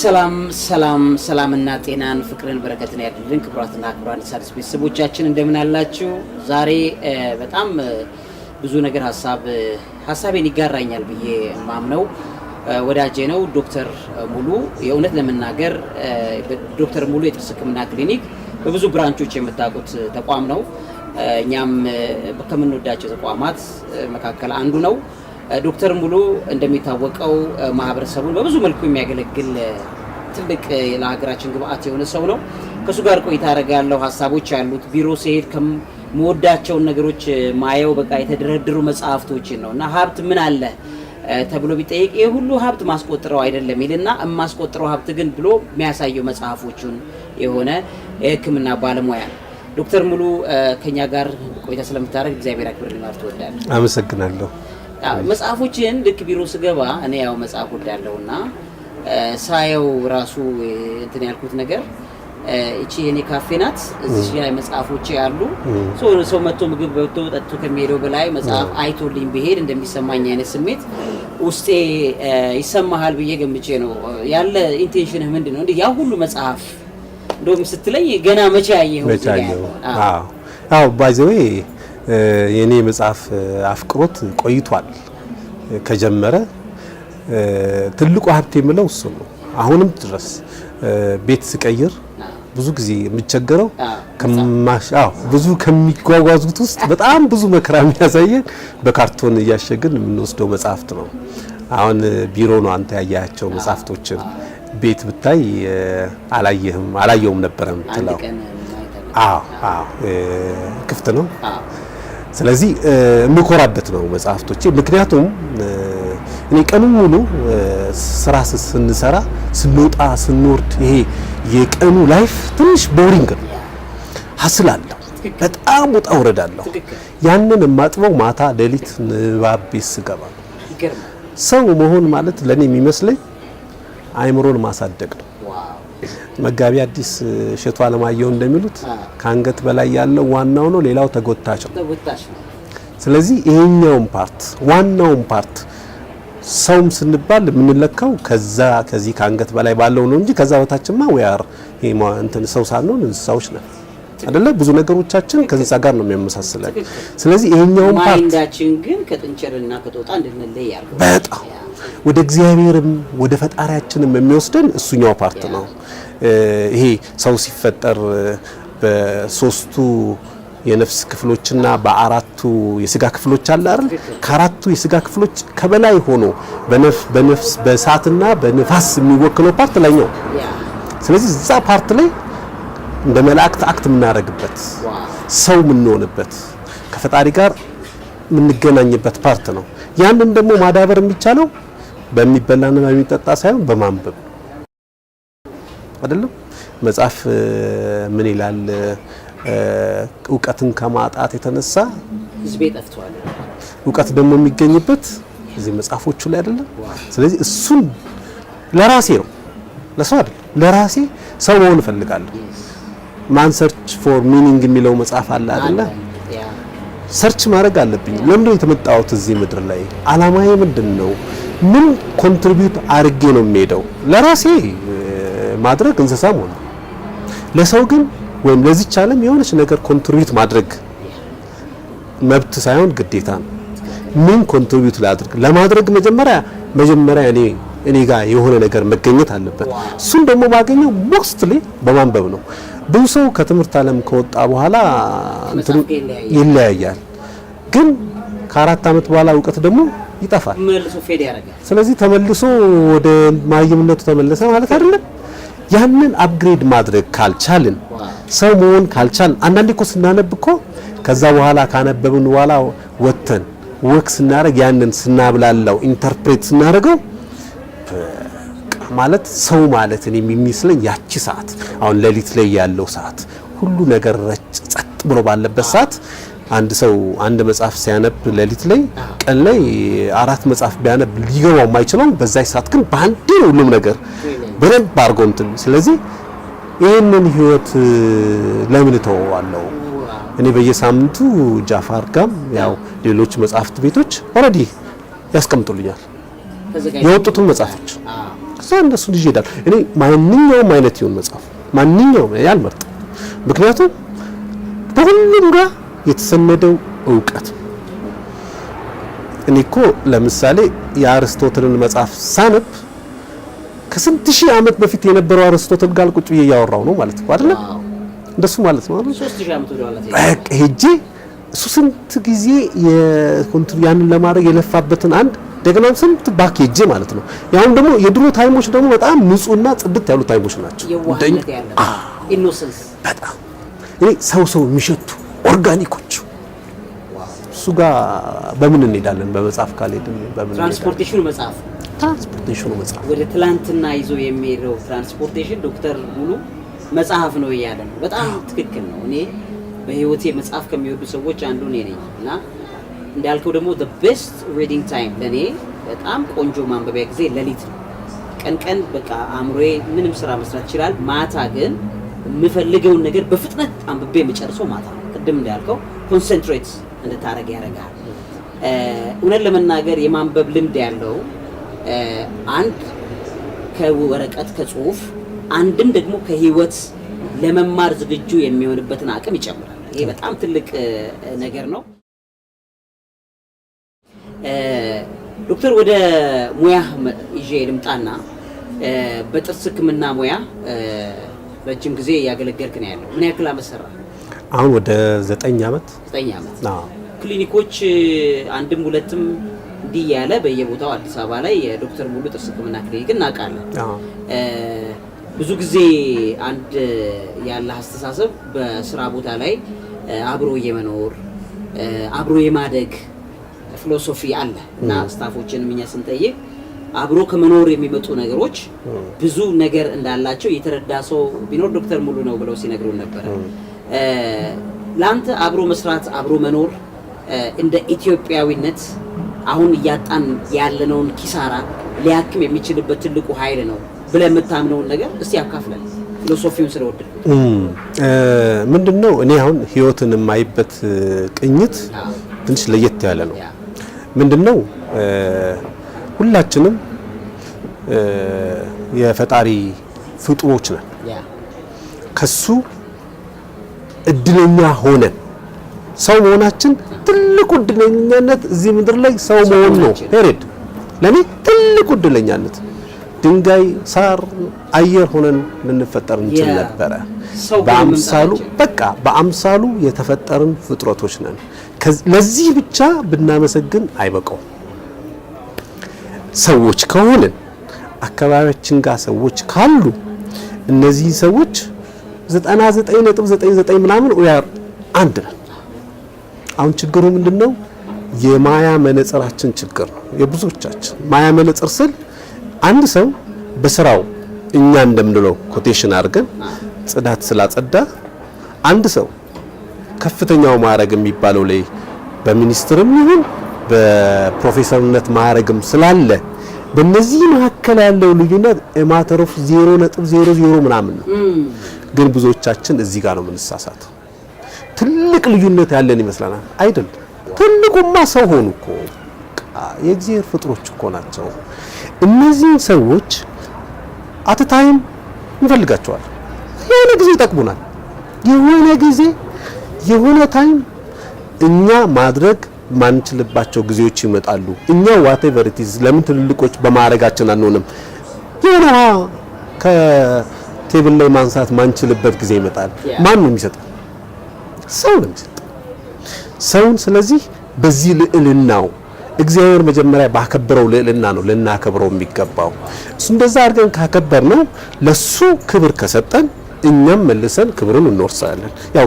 ሰላምና ጤናን ፍቅርን በረከትን ያድልን። ክብራትና ክብራን ሣድስ ቤተሰቦቻችን እንደምን አላችሁ? ዛሬ በጣም ብዙ ነገር ሐሳቤን ይጋራኛል ብዬ ማምነው ወዳጄ ነው ዶክተር ሙሉ። የእውነት ለመናገር ዶክተር ሙሉ የጥርስ ሕክምና ክሊኒክ በብዙ ብራንቾች የምታውቁት ተቋም ነው። እኛም ከምንወዳቸው ተቋማት መካከል አንዱ ነው። ዶክተር ሙሉ እንደሚታወቀው ማህበረሰቡን በብዙ መልኩ የሚያገለግል ትልቅ ለሀገራችን ግብአት የሆነ ሰው ነው። ከሱ ጋር ቆይታ አደርጋለሁ። ሐሳቦች ያሉት ቢሮ ሲሄድ ከመወዳቸው ነገሮች ማየው በቃ የተደረደሩ መጽሐፍቶችን ነውና ሀብት ምን አለ ተብሎ ቢጠይቅ ይሄ ሁሉ ሀብት ማስቆጥረው አይደለም ይልና የማስቆጥረው ሀብት ግን ብሎ የሚያሳየው መጽሐፎቹን የሆነ የሕክምና ባለሙያ ነው። ዶክተር ሙሉ ከኛ ጋር ቆይታ ስለምታደርግ እግዚአብሔር ያክብርልኝ ማለት እወዳለሁ። አመሰግናለሁ። መጽሐፎችን ልክ ቢሮ ስገባ እኔ ያው መጽሐፍ ወዳለሁና ሳየው ራሱ እንትን ያልኩት ነገር እቺ የኔ ካፌ ናት። እዚህ ላይ መጽሐፎች ያሉ ሰው መጥቶ ምግብ በልቶ ጠጥቶ ከሚሄደው በላይ መጽሐፍ አይቶልኝ ቢሄድ እንደሚሰማኝ አይነት ስሜት ውስጤ ይሰማሃል ብዬ ገምቼ ነው። ያለ ኢንቴንሽንህ ምንድነው? እንዴ ያ ሁሉ መጽሐፍ እንደውም ስትለኝ ገና መቼ ያየው? አዎ ባይ ዘ ዌይ የኔ መጽሐፍ አፍቅሮት ቆይቷል። ከጀመረ ትልቁ ሀብቴ የምለው እሱ ነው። አሁንም ድረስ ቤት ስቀይር ብዙ ጊዜ የምቸገረው ብዙ ከሚጓጓዙት ውስጥ በጣም ብዙ መከራ የሚያሳየን በካርቶን እያሸግን የምንወስደው መጽሐፍት ነው። አሁን ቢሮ ነው አንተ ያያቸው መጽሐፍቶችን ቤት ብታይ አላየውም ነበር የምትለው። ክፍት ነው። ስለዚህ የምኮራበት ነው መጽሐፍቶቼ። ምክንያቱም እኔ ቀኑን ሙሉ ስራ ስንሰራ ስንወጣ ስንወርድ ይሄ የቀኑ ላይፍ ትንሽ ቦሪንግ ነው። ሀስል አለው፣ በጣም ወጣ ወረዳለሁ። ያንን የማጥበው ማታ ሌሊት ንባብ ቤት ስገባ ነው። ሰው መሆን ማለት ለኔ የሚመስለኝ አይምሮን ማሳደግ ነው። መጋቢ አዲስ እሸቱ አለማየሁ እንደሚሉት ከአንገት በላይ ያለው ዋናው ነው፣ ሌላው ተጎታች ነው። ስለዚህ ይሄኛውን ፓርት ዋናውን ፓርት ሰውም ስንባል የምንለካው ከዚህ ከአንገት በላይ ባለው ነው እንጂ ከዛ በታችማ ወያር እንትን ሰው ሳንሆን እንስሳዎች ነን አይደለ? ብዙ ነገሮቻችን ከእንስሳ ጋር ነው የሚያመሳስለን። ስለዚህ ይሄኛውን ፓርት ማይንዳችን ግን ከጥንቸልና ከጦጣ እንድንለይ ያርገው በጣም ወደ እግዚአብሔርም ወደ ፈጣሪያችንም የሚወስደን እሱኛው ፓርት ነው። ይሄ ሰው ሲፈጠር በሶስቱ የነፍስ ክፍሎችና በአራቱ የስጋ ክፍሎች አለ አይደል? ከአራቱ የስጋ ክፍሎች ከበላይ ሆኖ በነፍስ በእሳትና በነፋስ የሚወክለው ፓርት ላይ ነው። ስለዚህ እዛ ፓርት ላይ እንደ መላእክት አክት የምናደርግበት ሰው የምንሆንበት ከፈጣሪ ጋር የምንገናኝበት ፓርት ነው። ያንን ደግሞ ማዳበር የሚቻለው በሚበላና በሚጠጣ ሳይሆን በማንበብ አይደለም። መጽሐፍ ምን ይላል? ዕውቀትን ከማጣት የተነሳ ህዝቤ ጠፍቷል። ዕውቀት ደግሞ የሚገኝበት እዚህ መጽሐፎቹ ላይ አይደለም። ስለዚህ እሱን ለራሴ ነው፣ ለሰው አይደለም፣ ለራሴ ሰው መሆን እፈልጋለሁ። ማን ሰርች ፎር ሚኒንግ የሚለው መጽሐፍ አለ አይደለ? ሰርች ማድረግ አለብኝ። ለምን ነው የተመጣሁት እዚህ ምድር ላይ? አላማዬ ምንድነው? ምን ኮንትሪቢዩት አድርጌ ነው የምሄደው? ለራሴ ማድረግ እንስሳም ሆነ ለሰው ግን ወይም ለዚህ ዓለም የሆነች ነገር ኮንትሪቢዩት ማድረግ መብት ሳይሆን ግዴታ ነው። ምን ኮንትሪቢዩት ላድርግ? ለማድረግ መጀመሪያ እኔ ጋር የሆነ ነገር መገኘት አለበት። እሱን ደግሞ ማገኘው ሞስትሊ በማንበብ ነው። ብዙ ሰው ከትምህርት ዓለም ከወጣ በኋላ ይለያያል። ግን ከ4 ዓመት በኋላ ዕውቀት ደግሞ ይጠፋል፣ መልሶ ፌድ ያደርጋል። ስለዚህ ተመልሶ ወደ ማይምነቱ ተመለሰ ማለት አይደለም። ያንን አፕግሬድ ማድረግ ካልቻልን ሰው መሆን ካልቻልን አንዳንዴ እኮ ስናነብ እኮ ከዛ በኋላ ካነበብን በኋላ ወተን ወክ ስናደርግ ያንን ስናብላላው ኢንተርፕሬት ስናደርገው ማለት ሰው ማለት እኔ የሚመስለኝ ያቺ ሰዓት አሁን ሌሊት ላይ ያለው ሰዓት ሁሉ ነገር ጸጥ ብሎ ባለበት ሰዓት አንድ ሰው አንድ መጽሐፍ ሲያነብ ሌሊት ላይ ቀን ላይ 4 መጽሐፍ ቢያነብ ሊገባው የማይችለው በዛይ ሰዓት ግን በአንዴ ነው ሁሉም ነገር በደንብ አድርጎ እንትን። ስለዚህ ይሄንን ህይወት ለምን ተወዋለሁ? እኔ በየሳምንቱ ጃፋር ጋም ያው ሌሎች መጽሐፍት ቤቶች ኦሬዲ ያስቀምጡልኛል የወጡትን መጽሐፎች። እዛ እንደሱ ልጅ ይሄዳል። እኔ ማንኛውም አይነት ይሁን መጽሐፍ ማንኛውም ያልመርጥ። ምክንያቱም በሁሉም ጋር የተሰነደው ዕውቀት እኔ እኮ ለምሳሌ የአርስቶትልን መጽሐፍ ሳነብ ከስንት ሺህ ዓመት በፊት የነበረው አርስቶትል ጋር ቁጭ ብዬ እያወራው ነው ማለት ነው አይደል? እንደሱ ማለት ነው አይደል? 3000 ዓመት ወደኋላ ሄጄ እሱ ስንት ጊዜ ያንን ለማድረግ የለፋበትን አንድ ደግሞም ስንት ባክ ሄጄ ማለት ነው። ያውም ደግሞ የድሮ ታይሞች ደግሞ በጣም ንጹህና ጽድት ያሉ ታይሞች ናቸው። የዋህነት ያለ ኢኖሰንስ በጣም እኔ ሰው የሚሸቱ ኦርጋኒኮች እሱ ጋር በምን እንሄዳለን? በመጽሐፍ ካልሄድን በምን ትራንስፖርቴሽኑ መጽሐፍ ወደ ትላንትና ይዞ የሚሄደው ትራንስፖርቴሽን ዶክተር ሙሉ መጽሐፍ ነው እያለ ነው። በጣም ትክክል ነው። እኔ በህይወቴ መጽሐፍ ከሚወዱ ሰዎች አንዱ እኔ ነኝ እና እንዳልከው ደግሞ the best reading time ለኔ በጣም ቆንጆ ማንበቢያ ጊዜ ሌሊት ነው። ቀን በቃ አእምሮዬ ምንም ስራ መስራት ይችላል። ማታ ግን የምፈልገውን ነገር በፍጥነት አንብቤ የምጨርሰው ማታ ነው። ቅድም እንዳልከው ኮንሰንትሬት እንድታረግ ያደርጋል። እውነት ለመናገር የማንበብ ልምድ ያለው አንድ ከወረቀት ከጽሁፍ አንድም ደግሞ ከህይወት ለመማር ዝግጁ የሚሆንበትን አቅም ይጨምራል። ይሄ በጣም ትልቅ ነገር ነው። ዶክተር ወደ ሙያ ይዤ ልምጣና በጥርስ ህክምና ሙያ ረጅም ጊዜ ያገለገልክ ነው ያለው። ምን ያክል አመት ሰራ? አሁን ወደ 9 ዓመት። ክሊኒኮች አንድም ሁለትም እንዲህ ያለ በየቦታው አዲስ አበባ ላይ የዶክተር ሙሉ ጥርስ ህክምና ክሊኒክ እናውቃለን። ብዙ ጊዜ አንድ ያለ አስተሳሰብ በስራ ቦታ ላይ አብሮ የመኖር አብሮ የማደግ ፊሎሶፊ አለ እና ስታፎችንም እኛ ስንጠይቅ አብሮ ከመኖር የሚመጡ ነገሮች ብዙ ነገር እንዳላቸው የተረዳ ሰው ቢኖር ዶክተር ሙሉ ነው ብለው ሲነግሩን ነበር። ለአንተ አብሮ መስራት አብሮ መኖር እንደ ኢትዮጵያዊነት አሁን እያጣን ያለነውን ኪሳራ ሊያክም የሚችልበት ትልቁ ኃይል ነው ብለህ የምታምነውን ነገር እስቲ ያካፍለን። ፊሎሶፊውን ስለወደድኩት ምንድነው እኔ አሁን ህይወትን የማይበት ቅኝት ትንሽ ለየት ያለ ነው። ምንድነው ሁላችንም የፈጣሪ ፍጡሮች ነን። ከሱ እድለኛ ሆነን ሰው መሆናችን ትልቁ እድለኛነት እዚህ ምድር ላይ ሰው መሆን ነው። ሄሬድ ለኔ ትልቁ እድለኛነት ድንጋይ፣ ሳር፣ አየር ሆነን ልንፈጠር እንችል ነበረ። በአምሳሉ የተፈጠርን ፍጥረቶች ነን። ለዚህ ብቻ ብናመሰግን አይበቃው። ሰዎች ከሆነን አካባቢያችን ጋር ሰዎች ካሉ እነዚህ ሰዎች 99.99 ምናምን አንድ ነን። አሁን ችግሩ ምንድነው? የማያ መነጽራችን ችግር ነው የብዙዎቻችን። ማያ መነጽር ስል አንድ ሰው በስራው እኛ እንደምንለው ኮቴሽን አድርገን ጽዳት ስላጸዳ አንድ ሰው ከፍተኛው ማዕረግ የሚባለው ላይ በሚኒስትርም ይሁን በፕሮፌሰርነት ማዕረግም ስላለ በእነዚህ መካከል ያለው ልዩነት ማተር ኦፍ 0.00 ምናምን ነው። ግን ብዙዎቻችን እዚህ ጋር ነው የምንሳሳተው። ትልቅ ልዩነት ያለን ይመስላል። አይደል? ትልቁማ ሰው ሆኑ እኮ የእግዚአብሔር ፍጥሮች እኮ ናቸው። እነዚህ ሰዎች አትታይም እንፈልጋቸዋለን። የሆነ ጊዜ ይጠቅሙናል። የሆነ ታይም እኛ ማድረግ ማንችልባቸው ጊዜዎች ይመጣሉ። እኛ whatever it is ለምን ትልልቆች በማረጋችን አንሆንም? የሆነ ከቴብል ላይ ማንሳት ማንችልበት ጊዜ ይመጣል። ማን ነው የሚሰጠው? ሰው ነው የሚሰጠው ሰውን። ስለዚህ በዚህ ልዕልናው እግዚአብሔር መጀመሪያ ባከበረው ልዕልና ነው ልናከብረው የሚገባው። እሱ እንደዛ አድርገን ካከበርነው ለሱ ክብር ከሰጠን እኛም መልሰን ክብሩን እንወርሳለን። ያው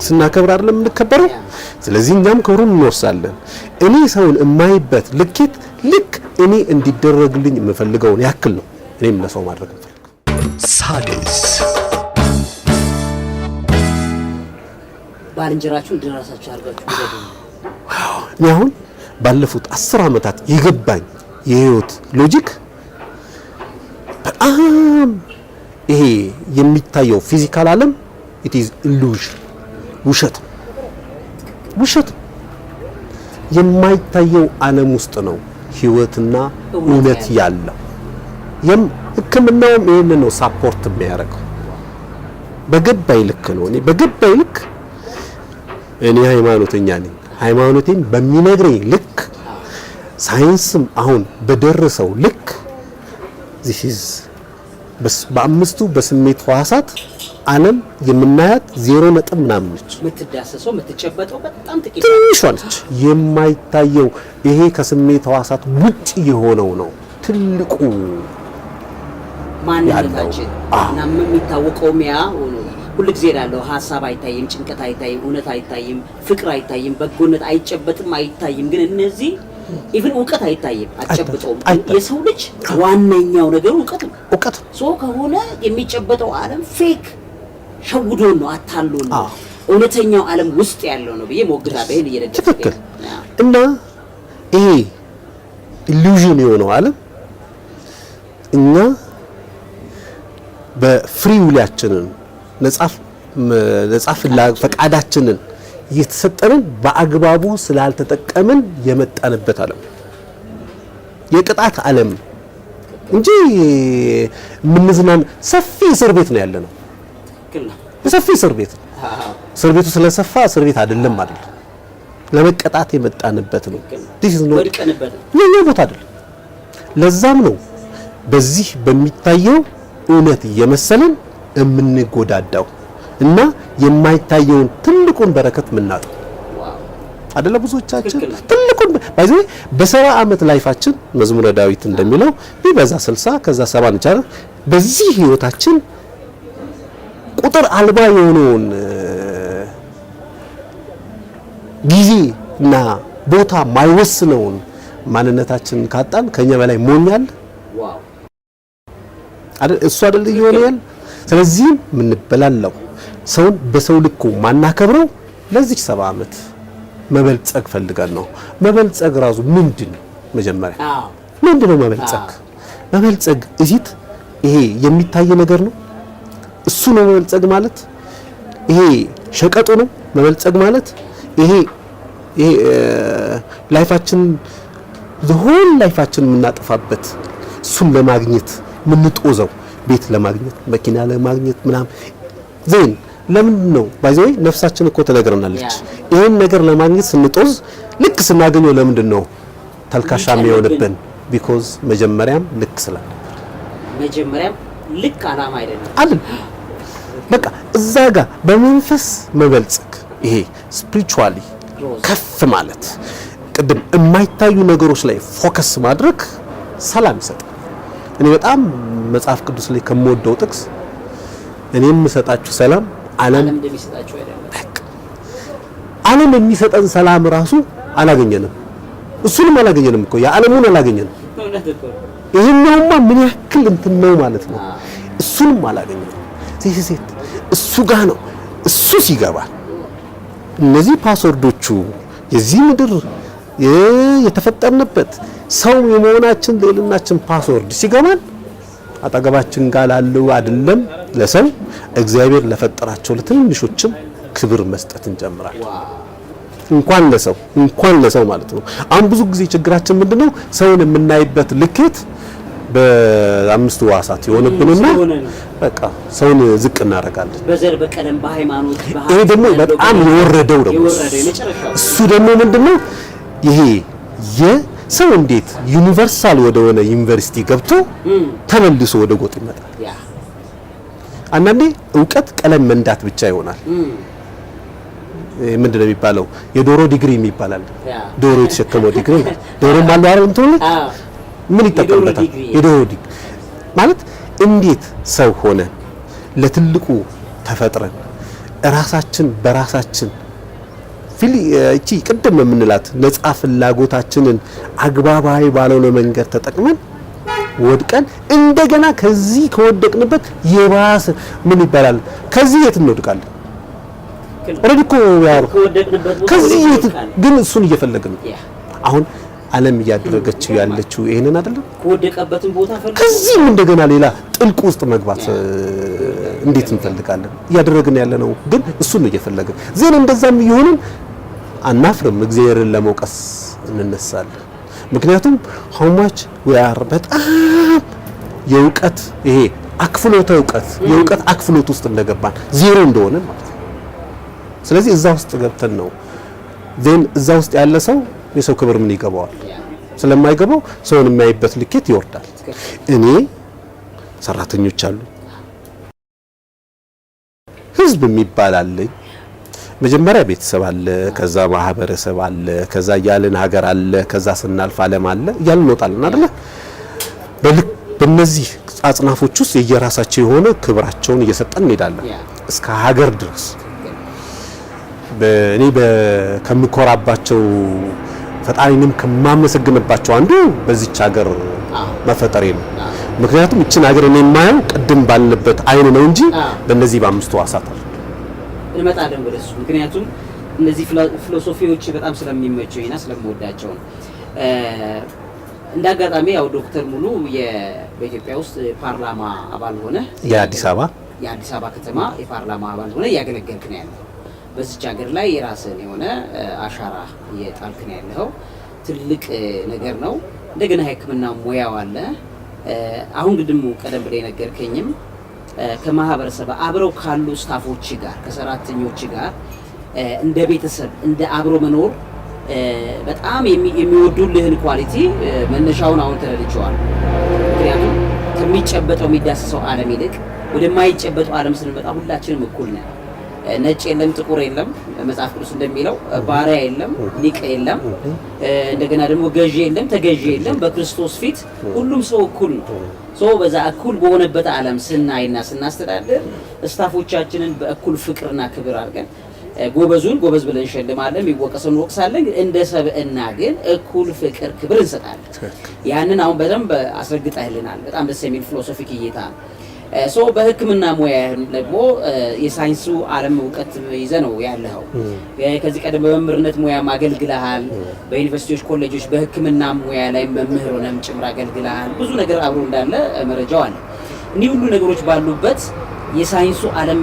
ስናከብር አይደለም የምንከበረው። ስለዚህ እኛም ክብሩን እንወርሳለን። እኔ ሰውን የማይበት ልክ እኔ እንዲደረግልኝ የምፈልገውን ያክል ነው እኔም ለሰው ማድረግ የምፈልገው። ሣድስ ባልንጀራችሁን እንደራሳችሁ አድርጋችሁ ይገዱ። እኔ አሁን ባለፉት 10 ዓመታት የገባኝ የህይወት ሎጂክ በጣም ይሄ የሚታየው ፊዚካል ዓለም it is illusion ውሸት የማይታየው ዓለም ውስጥ ነው ህይወትና እውነት ያለው። ህክምናውም ይሄንን ነው ሳፖርት የሚያደርገው። በገባይ ልክ ነው። እኔ በገባይ ልክ እኔ ሃይማኖተኛ ነኝ። ሃይማኖቴን በሚነግረኝ ልክ ሳይንስም አሁን በደረሰው ልክ this is በአምስቱ በስሜት ህዋሳት ዓለም የምናያት 0 ነጥብ ምናምን ነች። የምትዳሰሰው የምትጨበጠው በጣም ጥቂት ነች። የማይታየው ይሄ ከስሜት ህዋሳት ውጪ የሆነው ነው ትልቁ ማንነታችን እና የሚታወቀው ያ ሁሉ ጊዜ ያለው ሐሳብ አይታይም፣ ጭንቀት አይታይም፣ እውነት አይታይም፣ ፍቅር አይታይም፣ በጎነት አይጨበጥም፣ አይታይም። ግን እነዚህ ኢቭን እውቀት አይታይም፣ አጨብጠውም። የሰው ልጅ ዋነኛው ነገር እውቀት ነው። እውቀት ሶ ከሆነ የሚጨበጠው ዓለም ፌክ ሸውዶን ነው፣ አታሎን ነው። እውነተኛው ዓለም ውስጥ ያለው ነው ብዬ ሞግታለሁ። ይሄን እየደገፈ ትክክል። እና ይሄ ኢሉዥን የሆነው ዓለም እኛ በፍሪ ዊላችንን ነጻ ፈቃዳችንን የተሰጠንን በአግባቡ ስላልተጠቀምን የመጣንበት ዓለም የቅጣት ዓለም እንጂ ምንዝናን ሰፊ እስር ቤት ነው ያለነው። ሰፊ እስር ቤት ነው። እስር ቤቱ ስለሰፋ እስር ቤት አይደለም አይደል? ለመቀጣት የመጣንበት ነው። this is not የኛ ቦታ አይደለም። ለዛም ነው በዚህ በሚታየው እውነት እየመሰለን የምንጎዳዳው እና የማይታየውን ትልቁን በረከት ምናጣው አይደለ? ብዙዎቻችን ትልቁን ባይዘ በ70 ዓመት ላይፋችን መዝሙረ ዳዊት እንደሚለው ቢበዛ 60 ከዛ 70 እንቻለ በዚህ ህይወታችን ቁጥር አልባ የሆነውን ጊዜ እና ቦታ ማይወስነውን ማንነታችንን ካጣን ከኛ በላይ ሞኛል አይደል? እሱ አይደል ይሆናል። ስለዚህ ምን በላለው ሰውን በሰው ልኩ ማናከብረው ለዚህ 70 ዓመት መበልጸግ ፈልገን ነው። መበልጸግ ራሱ ምንድነው? መጀመሪያ ምንድነው መበልጸግ? መበልጸግ እዚት ይሄ የሚታይ ነገር ነው። እሱ ነው መበልጸግ ማለት። ይሄ ሸቀጡ ነው መበልጸግ ማለት። ይሄ ላይፋችን ዘሆን ላይፋችን የምናጠፋበት እሱን ለማግኘት ምንጦዘው ቤት ለማግኘት መኪና ለማግኘት ምናም ዘን ለምን ነው ባይዘይ ነፍሳችን እኮ ተነግረናለች። ይሄን ነገር ለማግኘት ስንጦዝ ልክ ስናገኘው ለምንድን ነው ተልካሻ የሚሆንብን? ቢኮዝ መጀመሪያም ልክ ስላልነበር መጀመሪያም ልክ አላማ አይደለም አይደል? በቃ እዛ ጋር በመንፈስ መበልጸግ ይሄ ስፒሪቹዋሊ ከፍ ማለት ቅድም የማይታዩ ነገሮች ላይ ፎከስ ማድረግ ሰላም ይሰጣል። እኔ በጣም መጽሐፍ ቅዱስ ላይ ከምወደው ጥቅስ እኔም የምሰጣችሁ ሰላም ዓለም እንደሚሰጣችሁ አይደለም። ዓለም የሚሰጠን ሰላም ራሱ አላገኘንም። እሱንም አላገኘንም እኮ የዓለሙን አላገኘንም። ይሄኛውማ ምን ያክል እንትን ነው ማለት ነው። እሱንም አላገኘንም። ሴት እሱ ጋር ነው። እሱ ሲገባ እነዚህ ፓስወርዶቹ የዚህ ምድር የተፈጠርንበት ሰው የመሆናችን ልዕልናችን ፓስወርድ ሲገባን አጠገባችን ጋር ላለው አይደለም ለሰው እግዚአብሔር ለፈጠራቸው ለትንንሾችም ክብር መስጠት እንጀምራለን። እንኳን ለሰው ማለት ነው። አሁን ብዙ ጊዜ ችግራችን ምንድነው? ሰውን የምናይበት ልኬት በአምስቱ ዋሳት የሆነብንና በቃ ሰውን ዝቅ እናደርጋለን። በዘር በቀለም በሃይማኖት ይሄ ደግሞ በጣም የወረደው ደግሞ እሱ ደግሞ ምንድነው? ይሄ የሰው እንዴት ዩኒቨርሳል ወደሆነ ዩኒቨርሲቲ ገብቶ ተመልሶ ወደ ጎጥ ይመጣል? አንዳንዴ ዕውቀት ቀለም መንዳት ብቻ ይሆናል። ምንድነው የሚባለው? የዶሮ ዲግሪ የሚባላል። ዶሮ የተሸከመው ዲግሪ ዶሮ ማለት አይደል? እንትን ምን ይጠቀምበታል? የዶሮ ዲግሪ ማለት እንዴት ሰው ሆነ ለትልቁ ተፈጥረን ራሳችን በራሳችን እቺ ቅድም የምንላት ነፃ ፍላጎታችንን አግባባዊ ባልሆነ መንገድ ተጠቅመን ወድቀን እንደገና ከዚህ ከወደቅንበት የባሰ ምን ይባላል? ከዚህ የት እንወድቃለን? ወደድኩ ያው ከዚህ የት ግን እሱን እየፈለግን ነው። አሁን ዓለም እያደረገችው ያለችው ይሄንን አይደለም? ከወደቀበትን ቦታ ፈልጎ ከዚህም እንደገና ሌላ ጥልቅ ውስጥ መግባት እንዴት እንፈልጋለን? እያደረግን ያለ ነው ግን እሱን ነው እየፈለግን ዘን እንደዛም ይሁንን አናፍርም። እግዚአብሔርን ለመውቀስ እንነሳለን። ምክንያቱም how much we are በጣም የእውቀት ይሄ አክፍሎተ እውቀት የእውቀት አክፍሎት ውስጥ እንደገባን ዜሮ እንደሆነ ማለት ነው። ስለዚህ እዛ ውስጥ ገብተን ነው ዜን እዛ ውስጥ ያለ ሰው የሰው ክብር ምን ይገባዋል? ስለማይገባው ሰውን የሚያይበት ልኬት ይወርዳል። እኔ ሰራተኞች አሉ፣ ህዝብ የሚባል አለኝ። መጀመሪያ ቤተሰብ አለ፣ ከዛ ማህበረሰብ አለ፣ ከዛ ያለን ሀገር አለ፣ ከዛ ስናልፍ ዓለም አለ እያልን እንወጣለን አይደለ? በእነዚህ አጽናፎች ውስጥ የየራሳቸው የሆነ ክብራቸውን እየሰጠን እንሄዳለን እስከ ሀገር ድረስ። እኔ ከምኮራባቸው ፈጣሪንም ከማመሰግንባቸው አንዱ በዚች ሀገር መፈጠሬ ነው። ምክንያቱም እችን ሀገር እኔ የማየው ቅድም ባልንበት አይን ነው እንጂ በእነዚህ በአምስቱ ዋሳት እንመጣለን ወደሱ። ምክንያቱም እነዚህ ፊሎሶፊዎች በጣም ስለሚመቸውና ስለምወዳቸው ነው። እንዳጋጣሚ ያው ዶክተር ሙሉ በኢትዮጵያ ውስጥ ፓርላማ አባል ሆነ የአዲስ አበባ ከተማ የፓርላማ አባል ሆነ እያገለገልክ ነው ያለው። በዚች ሀገር ላይ የራስን የሆነ አሻራ እየጣልክ ነው ያለው። ትልቅ ነገር ነው። እንደገና ሕክምና ሙያው አለ። አሁን ግድሙ ቀደም ብለህ ነገርከኝም ከማህበረሰብ አብረው ካሉ ስታፎች ጋር ከሰራተኞች ጋር እንደ ቤተሰብ እንደ አብሮ መኖር በጣም የሚወዱልህን ኳሊቲ መነሻውን አሁን ተረድቼዋለሁ። ምክንያቱም ከሚጨበጠው የሚዳሰሰው ዓለም ይልቅ ወደማይጨበጠው ዓለም ስንመጣ ሁላችንም እኩል ነን። ነጭ የለም፣ ጥቁር የለም። መጽሐፍ ቅዱስ እንደሚለው ባሪያ የለም፣ ሊቅ የለም፣ እንደገና ደግሞ ገዢ የለም፣ ተገዢ የለም። በክርስቶስ ፊት ሁሉም ሰው እኩል ነው። በዛ እኩል በሆነበት ዓለም ስናይና ስናስተዳድር ስታፎቻችንን በእኩል ፍቅርና ክብር አድርገን ጎበዙን ጎበዝ ብለን እንሸልማለን፣ የሚወቀሰውን እንወቅሳለን። እንደ ሰብእና ግን እኩል ፍቅር ክብር እንሰጣለን። ያንን አሁን በደንብ አስረግጠህልናል። በጣም ደስ የሚል ፊሎሶፊክ እይታ ነው። በሕክምና ሙያ ደግሞ የሳይንሱ ዓለም እውቀት ይዘህ ነው ያለኸው። ከዚህ ቀደም በመምህርነት ሙያ አገልግለሃል። በዩኒቨርሲቲዎች፣ ኮሌጆች በሕክምና ሙያ ላይ መምህር ሆነም ጭምር አገልግለሃል። ብዙ ነገር አብሮ እንዳለ መረጃው አለ። እኒህ ሁሉ ነገሮች ባሉበት የሳይንሱ ዓለም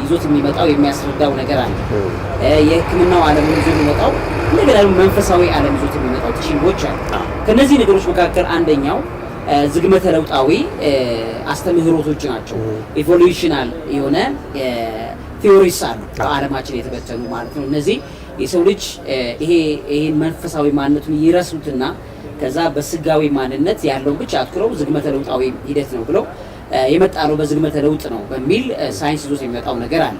ይዞት የሚመጣው የሚያስረዳው ነገር አለ። የሕክምናው ዓለም ይዞት የሚመጣው እንደገና ደግሞ መንፈሳዊ ዓለም ይዞት የሚመጣው ተሽሎች አሉ። ከነዚህ ነገሮች መካከል አንደኛው ዝግመተ ለውጣዊ አስተምህሮቶች ናቸው። ኢቮሉሽናል የሆነ ቲዮሪስ አሉ በዓለማችን የተበተኑ ማለት ነው። እነዚህ የሰው ልጅ ይሄን መንፈሳዊ ማንነቱን ይረሱትና ከዛ በስጋዊ ማንነት ያለው ብቻ አትኩረው ዝግመተ ለውጣዊ ሂደት ነው ብለው የመጣ ነው በዝግመተ ለውጥ ነው በሚል ሳይንስ ይዞት የሚመጣው ነገር አለ።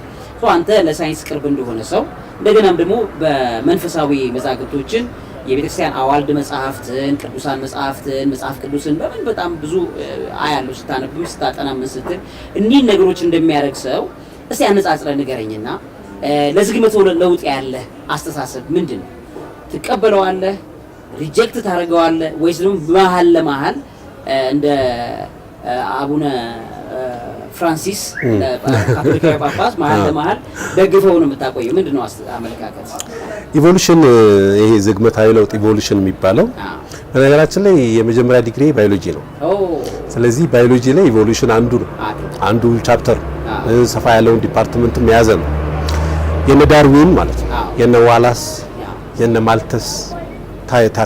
አንተ ለሳይንስ ቅርብ እንደሆነ ሰው እንደገናም ደግሞ በመንፈሳዊ መዛግብቶችን የቤተክርስቲያን አዋልድ መጽሐፍትን፣ ቅዱሳን መጽሐፍትን፣ መጽሐፍ ቅዱስን በምን በጣም ብዙ አያለው ስታነብ ስታጠና ምን ስትል እኒህን ነገሮች እንደሚያደርግ ሰው እስቲ አነጻጽረን ንገረኝና ለዝግመተ ለውጥ ያለ አስተሳሰብ ምንድን ነው? ትቀበለዋለህ? ሪጀክት ታደርገዋለህ? ወይስ ደግሞ መሀል ለመሀል እንደ አቡነ ፍራንሲስ ካቶሊካዊ ጳጳስ መሀል ለመሀል ደግፈው ነው የምታቆየው? ምንድን ነው አመለካከት? ኢቮሉሽን ይሄ ዝግመታዊ ለውጥ ኢቮሉሽን የሚባለው በነገራችን ላይ የመጀመሪያ ዲግሪ ባዮሎጂ ነው። ስለዚህ ባዮሎጂ ላይ ኢቮሉሽን አንዱ ቻፕተር ሰፋ ያለውን ዲፓርትመንትም የያዘ ነው። የነ ዳርዊን ማለት ነው፣ የነ ዋላስ፣ የነ ማልተስ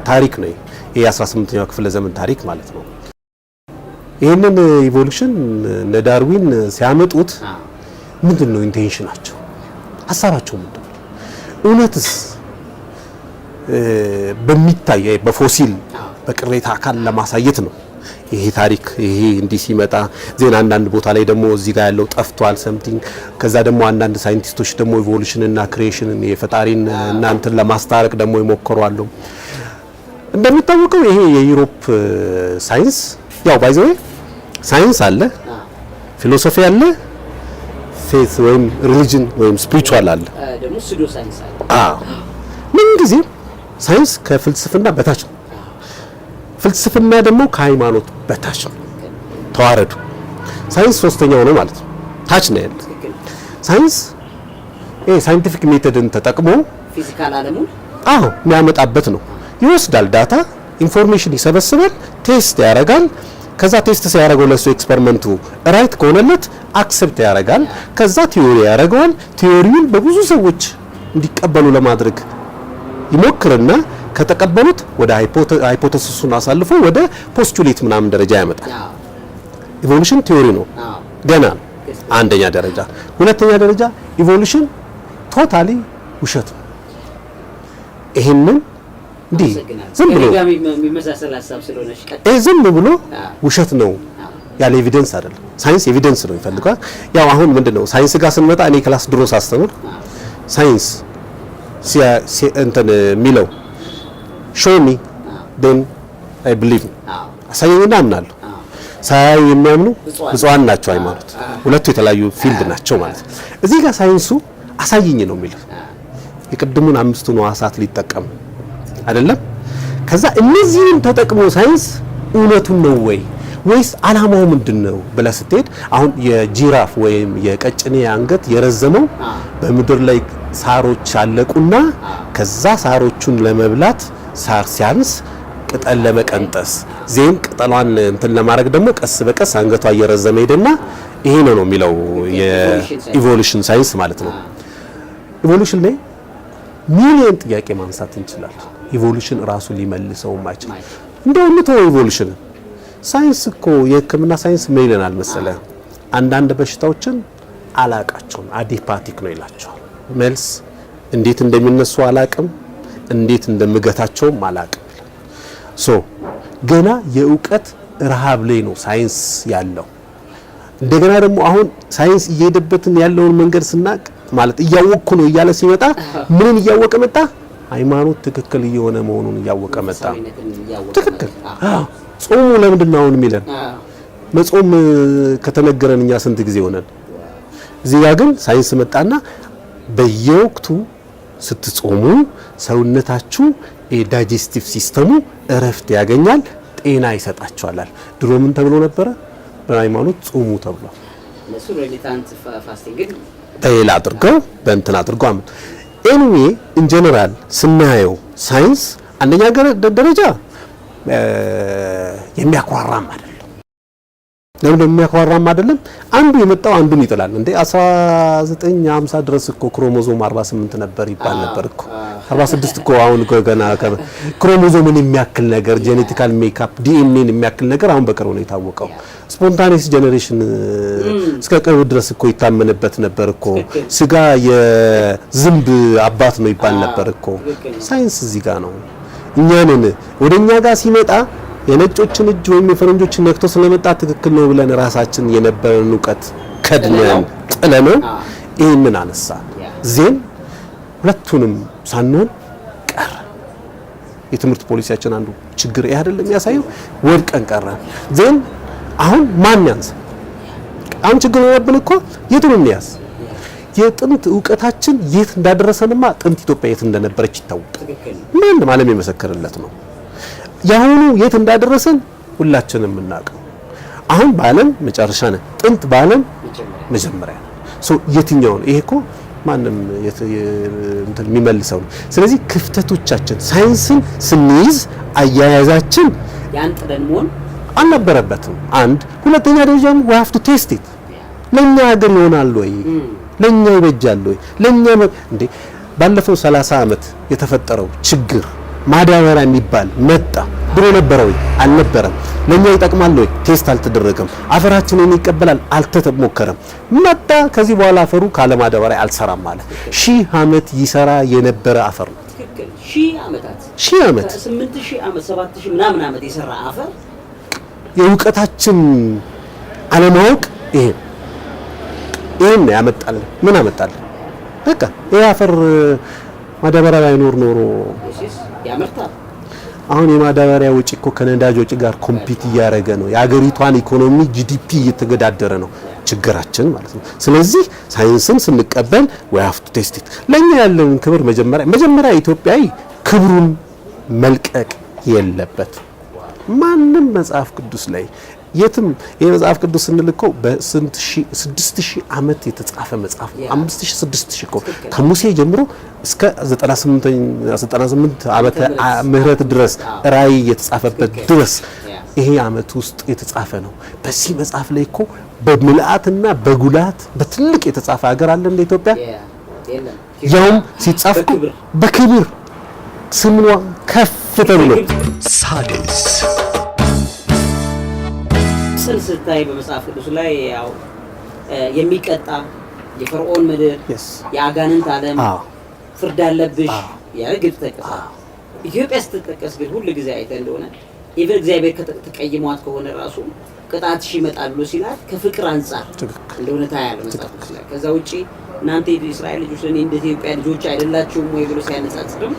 ታሪክ ነው። ይሄ 18ኛው ክፍለ ዘመን ታሪክ ማለት ነው። ይሄንን ኢቮሉሽን እነ ዳርዊን ሲያመጡት ምንድነው ኢንቴንሽናቸው? ሐሳባቸው ምንድነው? እውነትስ በሚታይ በፎሲል በቅሬታ አካል ለማሳየት ነው ይሄ ታሪክ። ይሄ እንዲህ ሲመጣ ዜና አንዳንድ ቦታ ላይ ደግሞ እዚህ ጋር ያለው ጠፍቷል ሰምቲንግ። ከዛ ደግሞ አንዳንድ ሳይንቲስቶች ደግሞ ኢቮሉሽን እና ክሪኤሽንን የፈጣሪን እናንተን ለማስታረቅ ደግሞ ይሞክሩ አሉ። እንደሚታወቀው ይሄ የዩሮፕ ሳይንስ ያው ባይዘው ሳይንስ አለ፣ ፊሎሶፊ አለ፣ ፌት ወይም ሪሊጅን ወይም ስፒሪቹዋል አለ፣ ደግሞ ሱዶ ሳይንስ አለ። ምን ጊዜ ሳይንስ ከፍልስፍና በታች ነው። ፍልስፍና ደግሞ ከሃይማኖት በታች ነው። ተዋረዱ። ሳይንስ ሶስተኛው ነው ማለት ነው። ታች ነው ያለው ሳይንስ። ሳይንቲፊክ ሜተድን ተጠቅሞ ፊዚካል ዓለሙን የሚያመጣበት ነው። ይወስዳል፣ ዳታ ኢንፎርሜሽን ይሰበስባል፣ ቴስት ያደርጋል። ከዛ ቴስት ሲያደርገው ለሱ ኤክስፐሪመንቱ ራይት ከሆነለት አክሰፕት ያደርጋል። ከዛ ቲዮሪ ያደርገዋል። ቲዮሪውን በብዙ ሰዎች እንዲቀበሉ ለማድረግ ይሞክርና ከተቀበሉት ወደ ሃይፖቴሲሱን አሳልፎ ወደ ፖስቱሌት ምናምን ደረጃ ያመጣል። ኢቮሉሽን ቲዮሪ ነው ገና አንደኛ ደረጃ። ሁለተኛ ደረጃ ኢቮሉሽን ቶታሊ ውሸት ነው። ይሄንን እንዲህ ዝም ብሎ የሚመሳሰል ሐሳብ ስለሆነሽ ዝም ብሎ ውሸት ነው ያለ ኤቪደንስ አይደለም። ሳይንስ ኤቪደንስ ነው ይፈልጋል። ያው አሁን ምንድነው ሳይንስ ጋር ስንመጣ እኔ ክላስ ድሮ ሳስተምር ሳይንስ እንትን የሚለው show me then I believe አሳየኝና አምናለሁ። ሳያዩ የሚያምኑ ብፁዓን ናቸው ሃይማኖት። ሁለቱ የተለያዩ ፊልድ ናቸው ማለት ነው። እዚህ ጋር ሳይንሱ አሳየኝ ነው የሚለው። የቅድሙን አምስቱን ሕዋሳት ሊጠቀም አይደለም። ከዛ እነዚህን ተጠቅሞ ሳይንስ እውነቱን ነው ወይስ አላማው ምንድነው ብለህ ስትሄድ አሁን የጂራፍ ወይም የቀጭኔ አንገት የረዘመው በምድር ላይ ሳሮች አለቁና ከዛ ሳሮቹን ለመብላት ሳር ሲያንስ ቅጠል ለመቀንጠስ ዜን ቅጠሏን እንትን ለማድረግ ደግሞ ቀስ በቀስ አንገቷ እየረዘመ ሄደና ይሄ ነው የሚለው የኢቮሉሽን ሳይንስ ማለት ነው። ኢቮሉሽን ላይ ሚሊዮን ጥያቄ ማንሳት እንችላለን። ኢቮሉሽን ራሱ ሊመልሰው ማይችል እንደውም ነው ኢቮሉሽን ሳይንስ እኮ የሕክምና ሳይንስ ምን ይለናል መሰለህ? አንዳንድ በሽታዎችን አላቃቸውም አዲፓቲክ ነው ይላቸዋል። መልስ እንዴት እንደሚነሱ አላቅም፣ እንዴት እንደምገታቸውም አላቅም። ገና የእውቀት ረሃብ ላይ ነው ሳይንስ ያለው። እንደገና ደግሞ አሁን ሳይንስ እየሄደበትን ያለውን መንገድ ስናቅ ማለት እያወቅኩ ነው እያለ ሲመጣ ምንን እያወቀ መጣ? ሃይማኖት ትክክል እየሆነ መሆኑን እያወቀ መጣ። ትክክል ጾሙ ለምንድን ነው አሁን የሚለን? መጾም ከተነገረን እኛ ስንት ጊዜ ሆነን? እዚህ ጋር ግን ሳይንስ መጣና በየወቅቱ ስትጾሙ ሰውነታችሁ ዳይጀስቲቭ ሲስተሙ እረፍት ያገኛል፣ ጤና ይሰጣችኋል። ድሮ ምን ተብሎ ነበረ? በሃይማኖት ጾሙ ተብሏል። ለሱ ሬሊታንት ፋስቲንግ ግን በሌላ አድርገው በእንትን አድርገው አምን ኤኒዌይ ኢን ጀነራል ስናየው ሳይንስ አንደኛ ደረጃ የሚያኳራም አይደለም። ለምን የሚያኳራም አይደለም? አንዱ የመጣው አንዱን ይጥላል እንዴ 1950 ድረስ እኮ ክሮሞዞም 48 ነበር ይባል ነበር እኮ 46 እኮ አሁን ገና ክሮሞዞምን የሚያክል ነገር ጄኔቲካል ሜካፕ ዲኤንኤን የሚያክል ነገር አሁን በቅርቡ ነው የታወቀው። ስፖንታኒየስ ጄኔሬሽን እስከ ቅርብ ድረስ እኮ ይታመንበት ነበር እኮ። ስጋ የዝንብ አባት ነው ይባል ነበር እኮ። ሳይንስ እዚህ ጋር ነው። እኛንን ወደኛ ጋር ሲመጣ የነጮችን እጅ ወይም የፈረንጆችን ነክቶ ስለመጣ ትክክል ነው ብለን ራሳችን የነበረን ዕውቀት ከድነን ጥለነው ይሄንን አነሳ ዜን ሁለቱንም ሳንሆን ቀረ። የትምህርት ፖሊሲያችን አንዱ ችግር ይሄ አይደለም ያሳየው ወድቀን ቀረ። ዜን አሁን ማን ያንስ? አሁን ችግር የለብን እኮ የቱንም ያስ የጥንት ዕውቀታችን የት እንዳደረሰንማ ጥንት ኢትዮጵያ የት እንደነበረች ይታወቃል። ምን ማለት የመሰከረለት ነው። ያሁኑ የት እንዳደረሰን ሁላችንም እናውቀው። አሁን በዓለም መጨረሻ ነው፣ ጥንት በዓለም መጀመሪያ ነው። የትኛው ነው ይሄ? እኮ ማንም እንትን የሚመልሰው ነው። ስለዚህ ክፍተቶቻችን ሳይንስን ስንይዝ አያያዛችን ያንጥለን መሆን አልነበረበትም። አንድ ሁለተኛ ደረጃ we have to test it ለኛ ሀገር ይሆናል ወይ? ለኛ ይበጃል ወይ? ለኛ እንዴ ባለፈው 30 ዓመት የተፈጠረው ችግር ማዳበሪያ የሚባል መጣ። ድሮ ነበረ ወይ? አልነበረም። ለኛ ይጠቅማል ወይ? ቴስት አልተደረገም። አፈራችንን ይቀበላል? አልተሞከረም። መጣ። ከዚህ በኋላ አፈሩ ካለ ማዳበሪያ አልሰራም ማለት 1000 ዓመት ይሰራ የነበረ አፈር ነው። ትክክል። 1000 ዓመታት 1000 ዓመት 8000 ዓመት 7000 ምናምን ዓመት የሰራ አፈር የእውቀታችን አለማወቅ ይሄን ያመጣል። ምን አመጣል? በቃ ይሄ አፈር ማዳበሪያ ባይኖር ኖሮ ያመርታል። አሁን የማዳበሪያ ወጪ እኮ ከነዳጅ ወጪ ጋር ኮምፒት እያደረገ ነው። የሀገሪቷን ኢኮኖሚ ጂዲፒ እየተገዳደረ ነው። ችግራችን ማለት ነው። ስለዚህ ሳይንስን ስንቀበል we have to test it። ለኛ ያለን ክብር መጀመሪያ ኢትዮጵያዊ ክብሩን መልቀቅ የለበት። ማንም መጽሐፍ ቅዱስ ላይ የትም የመጽሐፍ ቅዱስ ስንልከው በስንት 6000 ዓመት የተጻፈ መጽሐፍ 5000 6000 እኮ ከሙሴ ጀምሮ እስከ 98 ዓመተ ምህረት ድረስ ራእይ የተጻፈበት ድረስ ይሄ ዓመት ውስጥ የተጻፈ ነው። በዚህ መጽሐፍ ላይ እኮ በምልአትና በጉላት በትልቅ የተጻፈ ሀገር አለ እንደ ኢትዮጵያ። ያውም ሲጻፍ በክብር ስሟ ከፍ ተብሎ ግብፅን ስታይ በመጽሐፍ ቅዱስ ላይ ያው የሚቀጣ የፈርዖን ምድር የአጋንንት ዓለም ፍርድ አለብሽ ያለ ግብፅ ተቀጣ። ኢትዮጵያ ስትጠቀስ ግን ሁሉ ጊዜ አይተህ እንደሆነ ኢቭን እግዚአብሔር ከተቀይሟት ከሆነ ራሱ ቅጣትሽ ይመጣል ብሎ ሲላት ከፍቅር አንጻር እንደሆነ ታያለህ መጽሐፍ ቅዱስ ላይ። ከዛ ውጪ እናንተ የእስራኤል ልጆች ለኔ እንደ ኢትዮጵያ ልጆች አይደላችሁም ወይ ብሎ ሲያነጻጽርም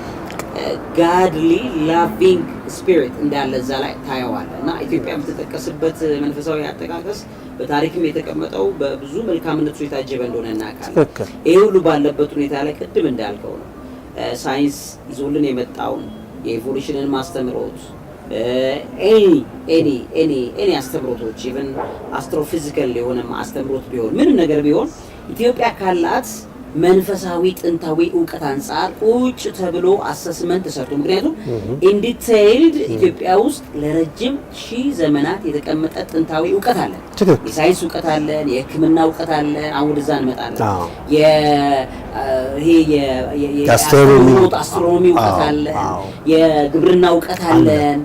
ጋድሊ ላቪንግ ስፒሪት እንዳለ እዛ ላይ ታየዋለህ። እና ኢትዮጵያ የምትጠቀስበት መንፈሳዊ አጠቃቀስ በታሪክም የተቀመጠው በብዙ መልካምነቱ የታጀበ እንደሆነ እናውቃለን። ይሄ ሁሉ ባለበት ሁኔታ ላይ ቅድም እንዳልከው ነው ሳይንስ ይዞልን የመጣውን የኢቮሉሽንን ማስተምሮት ኤኒ አስተምሮቶች ኢቨን አስትሮፊዚካል የሆነ አስተምሮት ቢሆን ምንም ነገር ቢሆን ኢትዮጵያ ካላት መንፈሳዊ ጥንታዊ እውቀት አንጻር ቁጭ ተብሎ አሰስመንት ተሰርቶ ምክንያቱም ኢንዲቴይልድ ኢትዮጵያ ውስጥ ለረጅም ሺህ ዘመናት የተቀመጠ ጥንታዊ እውቀት አለ። የሳይንስ እውቀት አለ፣ የሕክምና እውቀት አለ። አሁን ወደዛ እንመጣለን። ይሄ የአስትሮኖሚ እውቀት አለ፣ የግብርና እውቀት አለን፣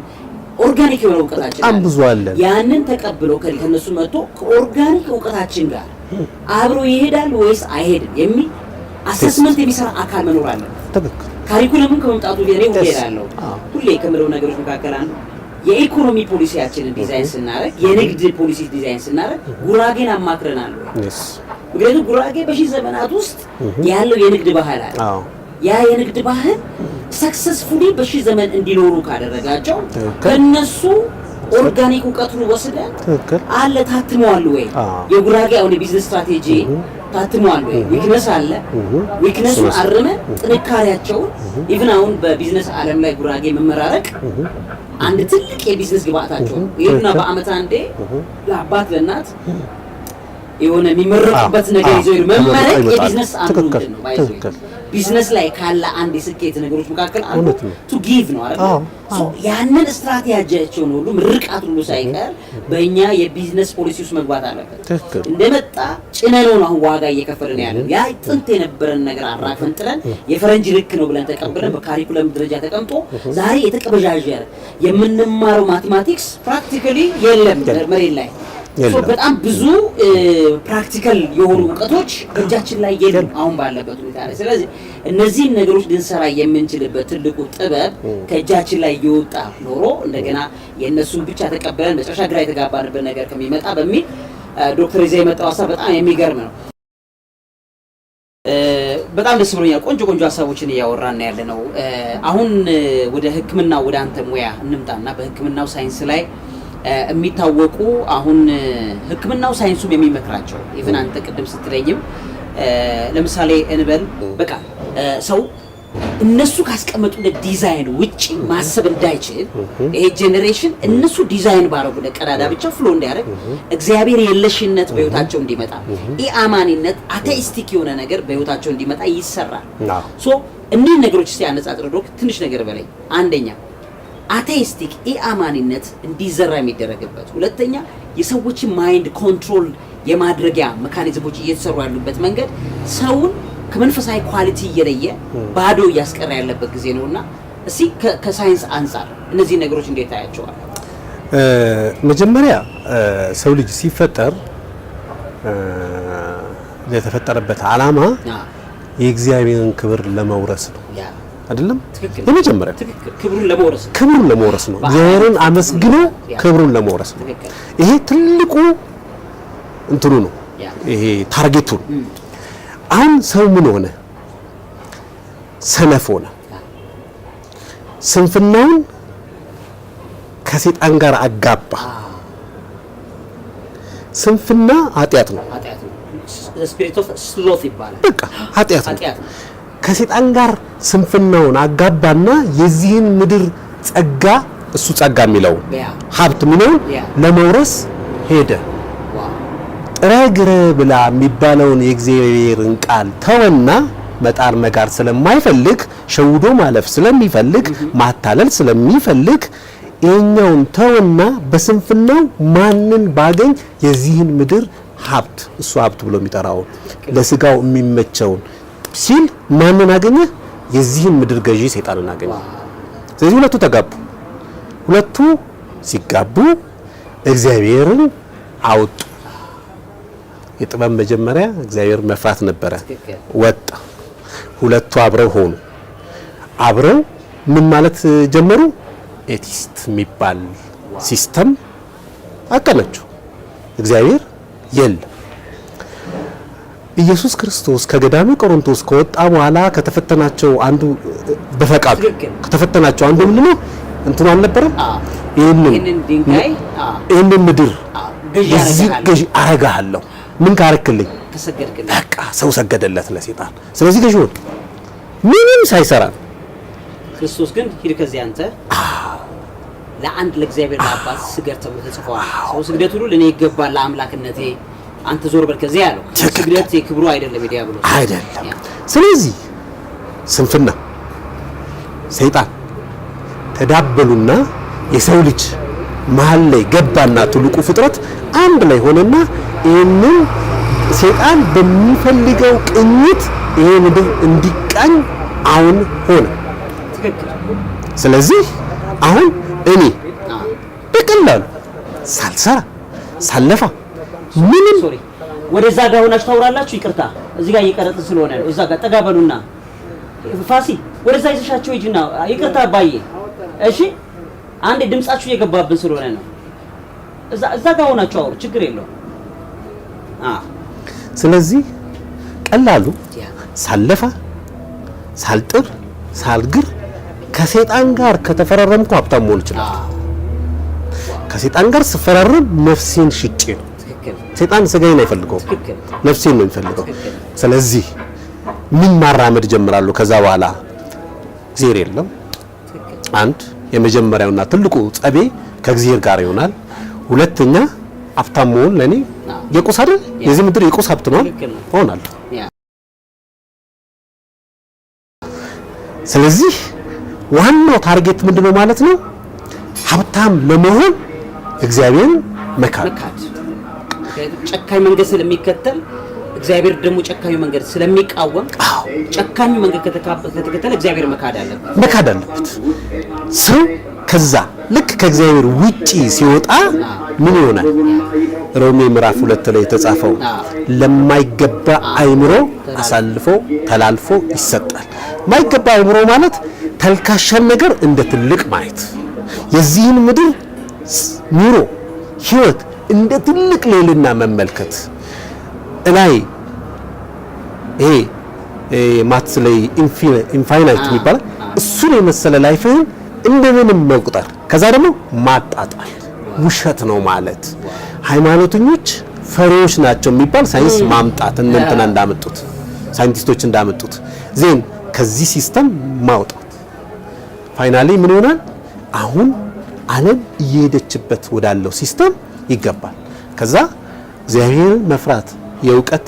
ኦርጋኒክ የሆነ እውቀታችን በጣም ብዙ አለ። ያንን ተቀብሎ ከነሱ መጥቶ ከኦርጋኒክ እውቀታችን ጋር አብሮ ይሄዳል ወይስ አይሄድም የሚል አሰስመንት የሚሰራ አካል መኖር አለ። ካሪኩለምን ከመምጣቱ ሌላ ይሄዳለው ሁሌ ከምለው ነገሮች መካከል አንዱ የኢኮኖሚ ፖሊሲያችንን ዲዛይን ስናደርግ የንግድ ፖሊሲ ዲዛይን ስናደርግ ጉራጌን አማክረናል ወይ? ምክንያቱም ጉራጌ በሺህ ዘመናት ውስጥ ያለው የንግድ ባህል አለ። ያ የንግድ ባህል ሰክሰስፉሊ በሺህ ዘመን እንዲኖሩ ካደረጋቸው ከነሱ ኦርጋኒክ እውቀቱን ወስደን አለ ታትመዋል ወይ? የጉራጌ አሁን የቢዝነስ ስትራቴጂ ታትመዋል ወይ? ዊክነስ አለ። ዊክነሱን አርመን ጥንካሬያቸውን ኢቭን አሁን በቢዝነስ ዓለም ላይ ጉራጌ መመራረቅ አንድ ትልቅ የቢዝነስ ግብአታቸው ነው። ይሄና በአመት አንዴ ለአባት ለእናት የሆነ የሚመረቁበት ነገር ይዘው መመረቅ የቢዝነስ አንዱ ነው። ባይዘው ቢዝነስ ላይ ካለ አንድ የስኬት ነገሮች መካከል አንዱ ቱ ጊቭ ነው አይደል? ያንን ስትራቴጂያቸውን ሁሉ ምርቃት ሁሉ ሳይቀር በእኛ የቢዝነስ ፖሊሲ ውስጥ መግባት አለበት። እንደመጣ ጭነነው ነው አሁን ዋጋ እየከፈልን ያለው። ያ ጥንት የነበረን ነገር አራክፈን ጥለን የፈረንጅ ልክ ነው ብለን ተቀብለን በካሪኩለም ደረጃ ተቀምጦ ዛሬ የተቀበጃጀረ የምንማረው ማቴማቲክስ ፕራክቲካሊ የለም መሬት ላይ። በጣም ብዙ ፕራክቲካል የሆኑ እውቀቶች እጃችን ላይ የሉም አሁን ባለበት ሁኔታ ላይ። ስለዚህ እነዚህን ነገሮች ልንሰራ የምንችልበት ትልቁ ጥበብ ከእጃችን ላይ እየወጣ ኖሮ እንደገና የእነሱን ብቻ ተቀበለን መጨረሻ ግራ የተጋባንበት ነገር ከሚመጣ በሚል ዶክተር ይዘህ የመጣው ሀሳብ በጣም የሚገርም ነው። በጣም ደስ ብሎኛል። ቆንጆ ሀሳቦችን እያወራን ያለ ነው። አሁን ወደ ሕክምና ወደ አንተ ሙያ እንምጣና በሕክምናው ሳይንስ ላይ የሚታወቁ አሁን ሕክምናው ሳይንሱም የሚመክራቸው ኢቭን አንተ ቅድም ስትለይም ለምሳሌ እንበል በቃ ሰው እነሱ ካስቀመጡለት ዲዛይን ውጪ ማሰብ እንዳይችል ይሄ ጄኔሬሽን እነሱ ዲዛይን ባረጉለት ቀዳዳ ብቻ ፍሎ እንዲያደርግ እግዚአብሔር የለሽነት በህይወታቸው እንዲመጣ ኢአማኒነት አቴይስቲክ የሆነ ነገር በህይወታቸው እንዲመጣ ይሰራል። ሶ እነዚህ ነገሮች ሲያነጻጽር ዶክ ትንሽ ነገር በላይ አንደኛ አቴይስቲክ ኢአማኒነት እንዲዘራ የሚደረግበት፣ ሁለተኛ የሰዎችን ማይንድ ኮንትሮል የማድረጊያ ሜካኒዝሞች እየተሰሩ ያሉበት መንገድ ሰውን ከመንፈሳዊ ኳሊቲ እየለየ ባዶ እያስቀረ ያለበት ጊዜ ነውና እስኪ ከሳይንስ አንጻር እነዚህ ነገሮች እንዴት ታያቸዋል? መጀመሪያ ሰው ልጅ ሲፈጠር የተፈጠረበት ዓላማ የእግዚአብሔርን ክብር ለመውረስ ነው አይደለም? የመጀመሪያ ክብሩን ለመውረስ ነው። እግዚአብሔርን አመስግኖ ክብሩን ለመውረስ ነው። ይሄ ትልቁ እንትኑ ነው። ይሄ ታርጌቱ ነው። አሁን ሰው ምን ሆነ? ሰነፍ ሆነ። ስንፍናውን ከሰይጣን ጋር አጋባ። ስንፍና ኃጢአት ነው። ስፒሪት ኦፍ ስሎት ይባላል። በቃ ኃጢአት ነው። ከሰይጣን ጋር ስንፍናውን አጋባና የዚህን ምድር ጸጋ እሱ ጸጋ የሚለው ሀብት የሚለውን ለመውረስ ሄደ። ጥረ ግረ ብላ የሚባለውን የእግዚአብሔርን ቃል ተወና መጣር መጋር ስለማይፈልግ ሸውዶ ማለፍ ስለሚፈልግ ማታለል ስለሚፈልግ የኛውን ተወና በስንፍናው ማንን ባገኝ የዚህን ምድር ሀብት እሱ ሀብት ብሎ የሚጠራው ለስጋው የሚመቸውን ሲል ማንን አገኘ? የዚህን ምድር ገዢ ሰይጣንን አገኘ። ስለዚህ ሁለቱ ተጋቡ። ሁለቱ ሲጋቡ እግዚአብሔርን አወጡ። የጥበብ መጀመሪያ እግዚአብሔር መፍራት ነበረ። ወጣ። ሁለቱ አብረው ሆኑ። አብረው ምን ማለት ጀመሩ? ኤቲስት የሚባል ሲስተም አቀነጩ። እግዚአብሔር የለም። ኢየሱስ ክርስቶስ ከገዳመ ቆሮንቶስ ከወጣ በኋላ ከተፈተናቸው አንዱ በፈቃዱ ከተፈተናቸው አንዱ ምንድነው? እንትኑ አልነበረም? ይሄንን ምድር ገዢ አረጋለሁ። ምን ካረክልኝ? ተሰገድክልኝ። በቃ ሰው ሰገደለት ለሰይጣን። ስለዚህ ገዢ ሆነ ምንም ሳይሰራ። ክርስቶስ ግን ሂድ ከዚህ አንተ ለአንድ ለእግዚአብሔር ለአባት ስገድ ተብሎ ተጽፏል። ሰው ስግደት ሁሉ ለኔ ይገባል ለአምላክነቴ አንተ ዞር በል ከዚህ ያለው ስግደት የክብሩ አይደለም የዲያብሎስ አይደለም። ስለዚህ ስንፍና ሰይጣን ተዳበሉና የሰው ልጅ መሀል ላይ ገባና ትልቁ ፍጥረት አንድ ላይ ሆነና ይሄንን ሰይጣን በሚፈልገው ቅኝት ይሄ ምድር እንዲቃኝ አሁን ሆነ። ስለዚህ አሁን እኔ በቀላሉ ሳልሰራ ሳለፋ ምንም ወደዛ ጋር ሆናችሁ ታውራላችሁ። ይቅርታ እዚህ ጋር እየቀረጥን ስለሆነ ነው። እዛ ጋር ጠጋ በሉና ፋሲ ወደዛ ይዘሻቸው ሂጂና ይቅርታ አባዬ። እሺ አንዴ ድምጻችሁ እየገባብን ስለሆነ ነው። እዛ ጋር ሆናችሁ አውሩ፣ ችግር የለውም። ስለዚህ ቀላሉ ሳለፋ ሳልጥር ሳልግር ከሰይጣን ጋር ከተፈራረምኩ ሀብታም መሆን ይችላል። ከሰይጣን ጋር ስፈራረም ነፍሴን ሽጬ ነው። ሰይጣን ስጋዬን አይፈልገውም፣ ነፍሴን ነው የሚፈልገው። ስለዚህ ምን ማራመድ ጀምራለሁ? ከዛ በኋላ እግዚአብሔር የለም። አንድ የመጀመሪያውና ትልቁ ጸቤ ከእግዚአብሔር ጋር ይሆናል። ሁለተኛ ሀብታም መሆን ለኔ የቁስ አይደል? የዚህ ምድር የቁስ ሀብት ነው ሆናለሁ። ስለዚህ ዋናው ታርጌት ምንድነው ማለት ነው? ሀብታም ለመሆን እግዚአብሔርን መካድ። ጨካኝ መንገድ ስለሚከተል እግዚአብሔር ደግሞ ጨካኙ መንገድ ስለሚቃወም ጨካኙ መንገድ ከተከተለ እግዚአብሔር መካድ አለበት። ሰው ከዛ ልክ ከእግዚአብሔር ውጪ ሲወጣ ምን ይሆናል? ሮሜ ምዕራፍ 2 ላይ የተጻፈው ለማይገባ አይምሮ አሳልፎ ተላልፎ ይሰጣል። ማይገባ አይምሮ ማለት ተልካሻን ነገር እንደ ትልቅ ማየት፣ የዚህን ምድር ኑሮ ህይወት እንደ ትልቅ ሌልና መመልከት ላይ ይሄ ማትስ ላይ ኢንፋይናይት የሚባል እሱን የመሰለ ላይፍህን እንደምንም መቁጠር፣ ከዛ ደግሞ ማጣጣል ውሸት ነው ማለት። ሃይማኖተኞች ፈሪዎች ናቸው የሚባል ሳይንስ ማምጣት እንትና እንዳመጡት ሳይንቲስቶች እንዳመጡት ዜን ከዚህ ሲስተም ማውጣት ፋይናሊ ምን ይሆናል? አሁን ዓለም እየሄደችበት ወዳለው ሲስተም ይገባል። ከዛ እግዚአብሔርን መፍራት የእውቀት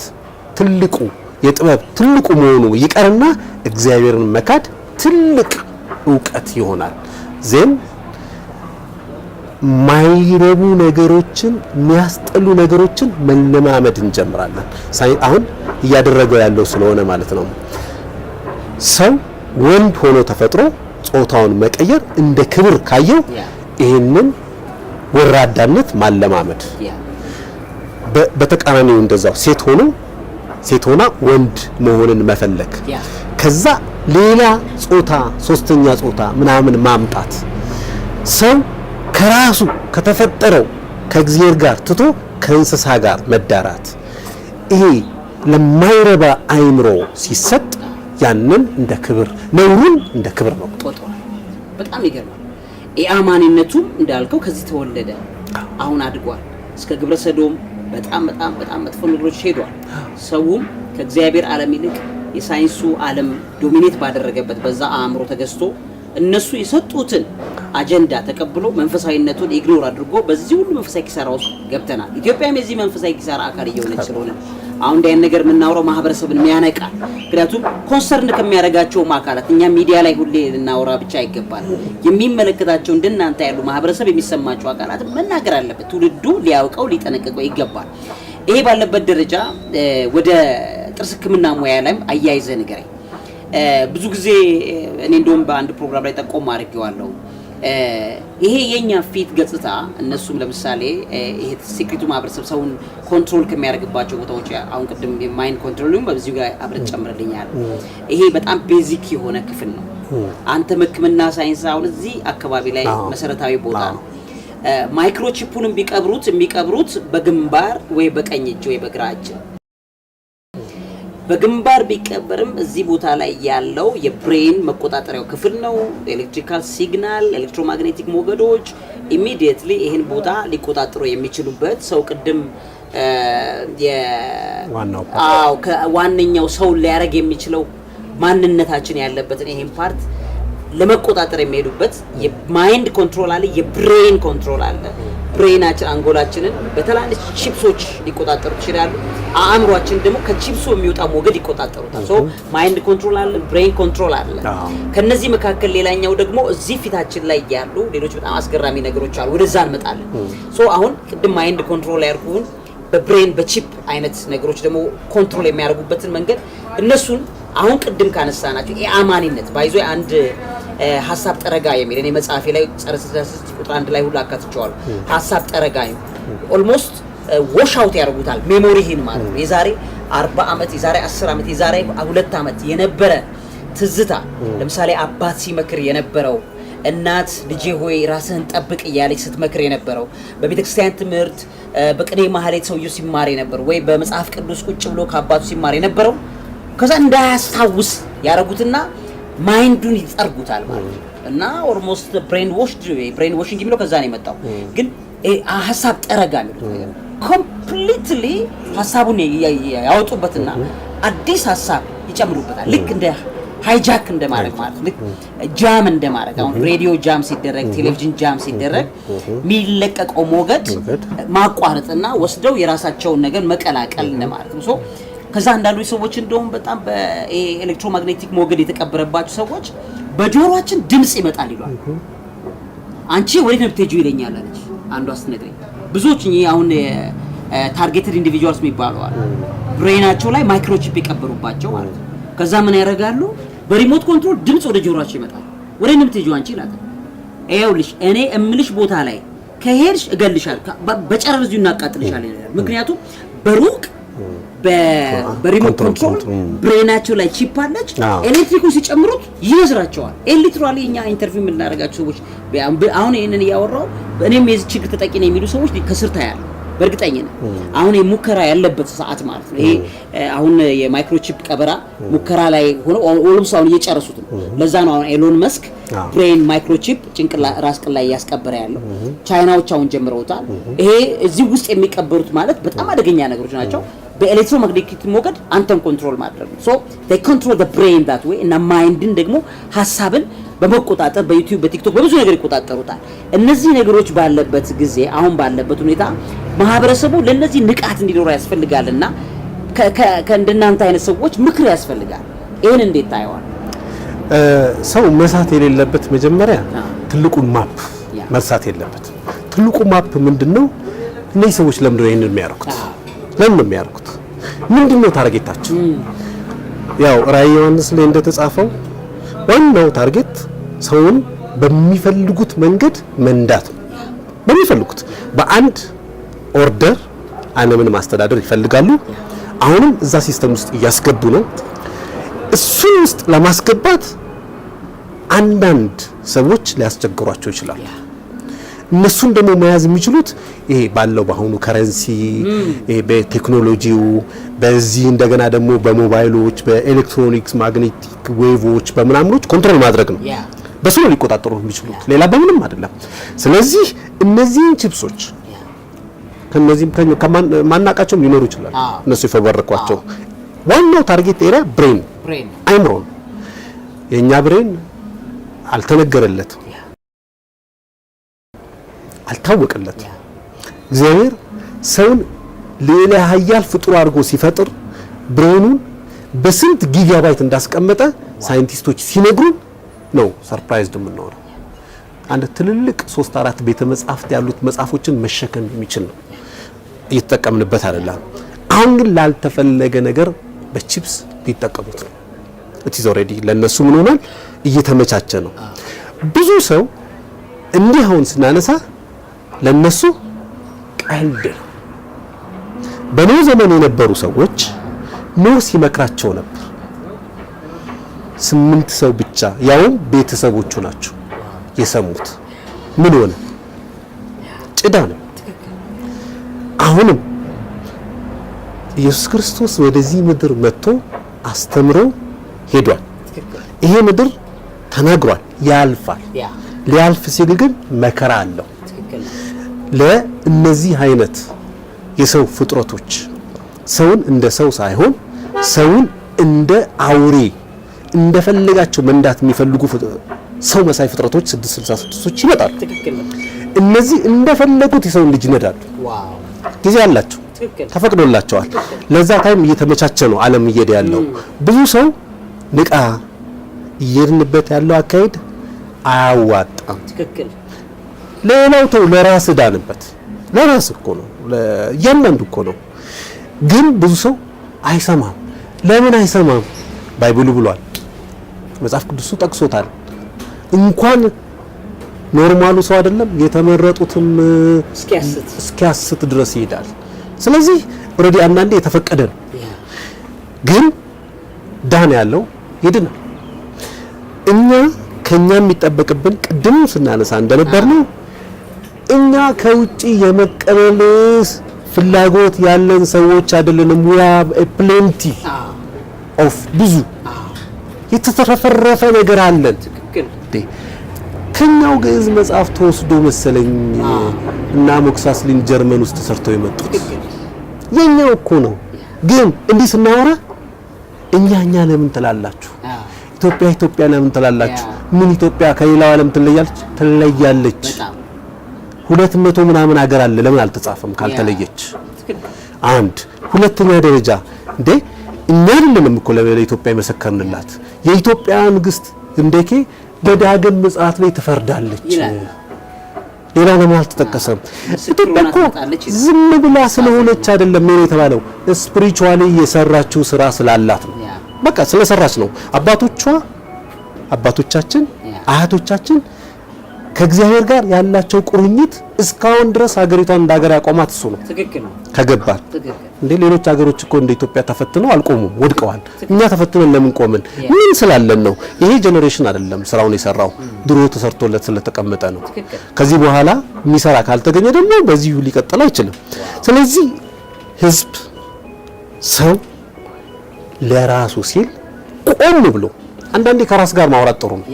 ትልቁ የጥበብ ትልቁ መሆኑ ይቀርና እግዚአብሔርን መካድ ትልቅ እውቀት ይሆናል። ዜን ማይረቡ ነገሮችን የሚያስጠሉ ነገሮችን መለማመድ እንጀምራለን። አሁን እያደረገው ያለው ስለሆነ ማለት ነው። ሰው ወንድ ሆኖ ተፈጥሮ ጾታውን መቀየር እንደ ክብር ካየው ይሄንን ወራዳነት ማለማመድ፣ በተቃራኒው እንደዛው ሴት ሆና ወንድ መሆንን መፈለግ፣ ከዛ ሌላ ጾታ ሶስተኛ ጾታ ምናምን ማምጣት፣ ሰው ከራሱ ከተፈጠረው ከእግዚአብሔር ጋር ትቶ ከእንስሳ ጋር መዳራት፣ ይሄ ለማይረባ አይምሮ ሲሰጥ ያንን እንደ ክብር ነውሩን እንደ ክብር ነው። በጣም ይገርማል። የአማኒነቱም እንዳልከው ከዚህ ተወለደ፣ አሁን አድጓል፣ እስከ ግብረ ሰዶም በጣም መጥፎ ነገሮች ሄዷል። ሰውም ከእግዚአብሔር ዓለም ይልቅ የሳይንሱ ዓለም ዶሚኔት ባደረገበት በዛ አእምሮ ተገዝቶ እነሱ የሰጡትን አጀንዳ ተቀብሎ መንፈሳዊነቱን ኢግኖር አድርጎ በዚህ ሁሉ መንፈሳዊ ኪሳራ ውስጥ ገብተናል። ኢትዮጵያም የዚህ መንፈሳዊ ኪሳራ አካል እየሆነች ስለሆነ አሁን እንዳይን ነገር የምናወራው ማህበረሰብን የሚያነቃ ምክንያቱም ኮንሰርን ከሚያደርጋቸው አካላት እኛ ሚዲያ ላይ ሁሌ ልናወራ ብቻ አይገባል። የሚመለከታቸው እንደናንተ ያሉ ማህበረሰብ የሚሰማቸው አካላት መናገር አለበት። ትውልዱ ሊያውቀው ሊጠነቀቀው ይገባል። ይሄ ባለበት ደረጃ ወደ ጥርስ ሕክምና ሙያ ላይ አያይዘ ንገረኝ። ብዙ ጊዜ እኔ እንደውም በአንድ ፕሮግራም ላይ ጠቆም አድርጌዋለሁ። ይሄ የኛ ፊት ገጽታ እነሱም ለምሳሌ ይሄ ሲክሪቱ ማህበረሰብ ሰውን ኮንትሮል ከሚያደርግባቸው ቦታዎች አሁን ቅድም የማይንድ ኮንትሮሊንግ በዚሁ ጋር አብረን ጨምርልኛል። ይሄ በጣም ቤዚክ የሆነ ክፍል ነው። አንተ ሕክምና ሳይንስ አሁን እዚህ አካባቢ ላይ መሰረታዊ ቦታ ነው። ማይክሮቺፑን የሚቀብሩት በግንባር ወይ በቀኝ እጅ ወይ በግራ እጅ በግንባር ቢቀበርም እዚህ ቦታ ላይ ያለው የብሬን መቆጣጠሪያው ክፍል ነው። ኤሌክትሪካል ሲግናል ኤሌክትሮማግኔቲክ ሞገዶች ኢሚዲየትሊ ይሄን ቦታ ሊቆጣጠሩ የሚችሉበት ሰው ቅድም ዋነኛው ሰው ሊያረግ የሚችለው ማንነታችን ያለበትን ይሄን ፓርት ለመቆጣጠር የሚሄዱበት የማይንድ ኮንትሮል አለ፣ የብሬን ኮንትሮል አለ። ብሬናችን አንጎላችንን በተላልሽ ቺፕሶች ሊቆጣጠሩ ይችላሉ። አእምሯችን ደግሞ ከቺፕሱ የሚወጣ ሞገድ ይቆጣጠሩታል። ሶ ማይንድ ኮንትሮል አለ፣ ብሬን ኮንትሮል አለ። ከነዚህ መካከል ሌላኛው ደግሞ እዚህ ፊታችን ላይ ያሉ ሌሎች በጣም አስገራሚ ነገሮች አሉ። ወደዛ እንመጣለን። ሶ አሁን ቅድም ማይንድ ኮንትሮል ያርኩን በብሬን በቺፕ አይነት ነገሮች ደግሞ ኮንትሮል የሚያደርጉበትን መንገድ እነሱን አሁን ቅድም ካነሳናቸው የአማኒነት ባይዞ አንድ ሐሳብ ጠረጋ የሚል እኔ መጽሐፌ ላይ ጸረ ስህተት ቁጥር 1 ላይ ሁሉ አካትቼዋለሁ። ሐሳብ ጠረጋ ኦልሞስት ዎሽ አውት ያደርጉታል ሜሞሪህን ማለት ነው። የዛሬ 40 ዓመት የዛሬ 10 ዓመት የዛሬ 2 ዓመት የነበረ ትዝታ ለምሳሌ አባት ሲመክር የነበረው እናት ልጄ ሆይ ራስህን ጠብቅ እያለች ስትመክር የነበረው በቤተክርስቲያን ትምህርት በቅኔ ማህሌት ሰውየው ሲማር የነበረው ወይ በመጽሐፍ ቅዱስ ቁጭ ብሎ ከአባቱ ሲማር የነበረው ከዛ እንዳያስታውስ ያረጉትና ማይንዱን ይጠርጉታል ማለት ነው። እና ኦልሞስት ብሬን ዋሽንግ የሚለው ከዛ ነው የመጣው። ግን ሐሳብ ጠረጋ የሚሉት ነገር ኮምፕሊትሊ ሐሳቡን ያወጡበትና አዲስ ሐሳብ ይጨምሩበታል። ልክ እንደ ሃይጃክ እንደማድረግ ማለት ልክ ጃም እንደማድረግ አሁን ሬዲዮ ጃም ሲደረግ ቴሌቪዥን ጃም ሲደረግ የሚለቀቀው ሞገድ ማቋረጥና ወስደው የራሳቸውን ነገር መቀላቀል እንደማለት ነው። ሶ ከዛ አንዳንዱ ሰዎች እንደውም በጣም በኤሌክትሮማግኔቲክ ሞገድ የተቀበረባቸው ሰዎች በጆሮአችን ድምጽ ይመጣል ይሏል። አንቺ ወዴት ነው የምትሄጂው ይለኛል አለች አንዷ ስትነግረኝ። ብዙዎች አሁን ታርጌትድ ኢንዲቪጁዋልስ የሚባሉ አሉ ብሬናቸው ላይ ማይክሮቺፕ የቀበሩባቸው ማለት ነው። ከዛ ምን ያደርጋሉ? በሪሞት ኮንትሮል ድምጽ ወደ ጆሮአቸው ይመጣል። ወዴት ነው የምትሄጂው አንቺ ይላል። ይኸውልሽ እኔ እምልሽ ቦታ ላይ ከሄድሽ እገልሻለሁ፣ በጨረር እዚሁ እናቃጥልሻለን ይላል። ምክንያቱም በሩቅ በሪሞት ኮንትሮል ብሬናቸው ላይ ቺፕ አለች። ኤሌክትሪኩን ሲጨምሩት ይነዝራቸዋል። ሊትራሊ እኛ ኢንተርቪው የምናደርጋቸው ሰዎች አሁን ይሄንን እያወራው እኔም የዚህ ችግር ተጠቂ ነኝ የሚሉ ሰዎች ከስር ታያለ። በእርግጠኝነት አሁን የሙከራ ያለበት ሰዓት ማለት ነው። ይሄ አሁን የማይክሮቺፕ ቀበራ ሙከራ ላይ ሆኖ ኦልሞስ አሁን እየጨረሱት ነው። ለዛ ነው አሁን ኤሎን መስክ ብሬን ማይክሮቺፕ ራስ ቅል ላይ ያስቀበረ ያለው። ቻይናዎች አሁን ጀምረውታል። ይሄ እዚህ ውስጥ የሚቀበሩት ማለት በጣም አደገኛ ነገሮች ናቸው። በኤሌክትሮማግኔቲክ ሞገድ አንተን ኮንትሮል ማድረግ ነው። ሶ they control the brain that way እና ማይንድን ደግሞ ሐሳብን በመቆጣጠር በዩቲዩብ በቲክቶክ በብዙ ነገር ይቆጣጠሩታል። እነዚህ ነገሮች ባለበት ጊዜ አሁን ባለበት ሁኔታ ማህበረሰቡ ለነዚህ ንቃት እንዲኖር ያስፈልጋልና ከእንደናንተ አይነት ሰዎች ምክር ያስፈልጋል። ይሄን እንዴት ታየዋል? ሰው መሳት የሌለበት መጀመሪያ ትልቁን ማፕ መርሳት የለበት። ትልቁ ማፕ ምንድነው? እነዚህ ሰዎች ለምንድነው ይሄንን የሚያደርጉት? ለምን ነው የሚያደርጉት? ምንድነው ታርጌታቸው? ያው ራዕይ ዮሐንስ ላይ እንደተጻፈው ዋናው ታርጌት ሰውን በሚፈልጉት መንገድ መንዳት ነው። በሚፈልጉት በአንድ ኦርደር ዓለምን ማስተዳደር ይፈልጋሉ። አሁንም እዛ ሲስተም ውስጥ እያስገቡ ነው። እሱን ውስጥ ለማስገባት አንዳንድ ሰዎች ሊያስቸግሯቸው ይችላሉ። እነሱን ደግሞ መያዝ የሚችሉት ይሄ ባለው በአሁኑ ከረንሲ ይሄ በቴክኖሎጂው በዚህ እንደገና ደግሞ በሞባይሎች በኤሌክትሮኒክስ ማግኔቲክ ዌቮች በመናምኖች ኮንትሮል ማድረግ ነው። በሱ ነው ሊቆጣጠሩ የሚችሉት፣ ሌላ በምንም አይደለም። ስለዚህ እነዚህን ቺፕሶች ከነዚህም ከማናቃቸውም ሊኖሩ ይችላል። እነሱ ይፈበረኳቸው ዋናው ታርጌት ኤሪያ ብሬን አይምሮ ነው። የኛ ብሬን አልተነገረለትም፣ አልታወቀለት። እግዚአብሔር ሰውን ሌላ ኃያል ፍጡር አድርጎ ሲፈጥር ብሬኑን በስንት ጊጋባይት እንዳስቀመጠ ሳይንቲስቶች ሲነግሩን ነው ሰርፕራይዝድ የምንሆነው። አንድ ትልልቅ 3-4 ቤተ መጻሕፍት ያሉት መጽሐፎችን መሸከም የሚችል ነው። እየተጠቀምንበት አይደለም። አሁን ግን ላልተፈለገ ነገር በቺፕስ ሊጠቀሙት ነው። ኢትስ ኦሬዲ ለነሱ ምን ሆኗል? እየተመቻቸ ነው። ብዙ ሰው እንዲህ አሁን ስናነሳ ለነሱ ቀልድ ነው። በኖህ ዘመን የነበሩ ሰዎች ኖህ ሲመክራቸው ነበር። 8 ሰው ብቻ ያው ቤተሰቦቹ ናቸው የሰሙት። ምን ሆነ? ጭዳ ነው። አሁንም ኢየሱስ ክርስቶስ ወደዚህ ምድር መጥቶ አስተምሮ ሄዷል። ይሄ ምድር ተናግሯል፣ ያልፋል። ሊያልፍ ሲል ግን መከራ አለው። ለእነዚህ አይነት የሰው ፍጥረቶች ሰውን እንደ ሰው ሳይሆን ሰውን እንደ አውሬ እንደፈለጋቸው መንዳት የሚፈልጉ ሰው መሳይ ፍጥረቶች 666ቶች ይመጣሉ። እነዚህ እንደፈለጉት የሰውን ልጅ ይነዳሉ። ጊዜ አላቸው፣ ተፈቅዶላቸዋል። ለዛ ታይም እየተመቻቸ ነው ዓለም እየሄደ ያለው። ብዙ ሰው ንቃ፣ እየሄድንበት ያለው አካሄድ አያዋጣም። ሌላው ተው፣ ለራስ ዳንበት። ለራስ እኮ ነው፣ ለእያንዳንዱ እኮ ነው። ግን ብዙ ሰው አይሰማም። ለምን አይሰማም? ባይብሉ ብሏል፣ መጽሐፍ ቅዱሱ ጠቅሶታል። እንኳን ኖርማሉ ሰው አይደለም የተመረጡትም እስኪያስት ድረስ ይሄዳል። ስለዚህ ኦሬዲ አንዳንዴ የተፈቀደ ነው። ግን ዳን ያለው ይድናል። እኛ ከኛ የሚጠበቅብን ቅድም ስናነሳ እንደነበርነው እኛ ከውጪ የመቀበል ፍላጎት ያለን ሰዎች አይደለንም። we have a plenty of ብዙ የተተረፈረፈ ነገር አለን። ከኛው ግዕዝ መጽሐፍ ተወስዶ መሰለኝ እና ሞክሳስሊን ጀርመን ውስጥ ተሰርተው የመጡት የኛው እኮ ነው። ግን እንዲህ ስናወራ እኛ ለምን ትላላችሁ? ኢትዮጵያ ለምን ትላላችሁ? ምን ኢትዮጵያ ከሌላው ዓለም ትለያለች? 200 ምናምን ሀገር አለ፣ ለምን አልተጻፈም ካልተለየች? አንድ ሁለተኛ ደረጃ እንዴ እኛ አይደለንም እኮ ለኢትዮጵያ የመሰከርንላት። የኢትዮጵያ ንግስት እንደኬ በዳግም ምጽአት ላይ ትፈርዳለች። ሌላ ለምን አልተጠቀሰም? ኢትዮጵያ እኮ ዝም ብላ ስለሆነች አይደለም ነው የተባለው፣ ስፒሪቹዋሊ የሰራችው ስራ ስላላት ነው። በቃ ስለሰራች ነው። አባቶቻችን አያቶቻችን ከእግዚአብሔር ጋር ያላቸው ቁርኝት እስካሁን ድረስ ሀገሪቷን እንዳገር ያቆማት እሱ ነው። ከገባል እንዴ ሌሎች ሀገሮች እኮ እንደ ኢትዮጵያ ተፈትነው አልቆሙም፣ ወድቀዋል። እኛ ተፈትነን ለምን ቆምን? ምን ስላለን ነው? ይሄ ጄኔሬሽን አይደለም ስራውን የሰራው፣ ድሮ ተሰርቶለት ስለተቀመጠ ነው። ከዚህ በኋላ የሚሰራ ካልተገኘ ደግሞ በዚሁ ሊቀጥል አይችልም። ስለዚህ ህዝብ ሰው ለራሱ ሲል ቆም ብሎ አንዳንዴ ከራስ ጋር ማውራት ጥሩ ነው።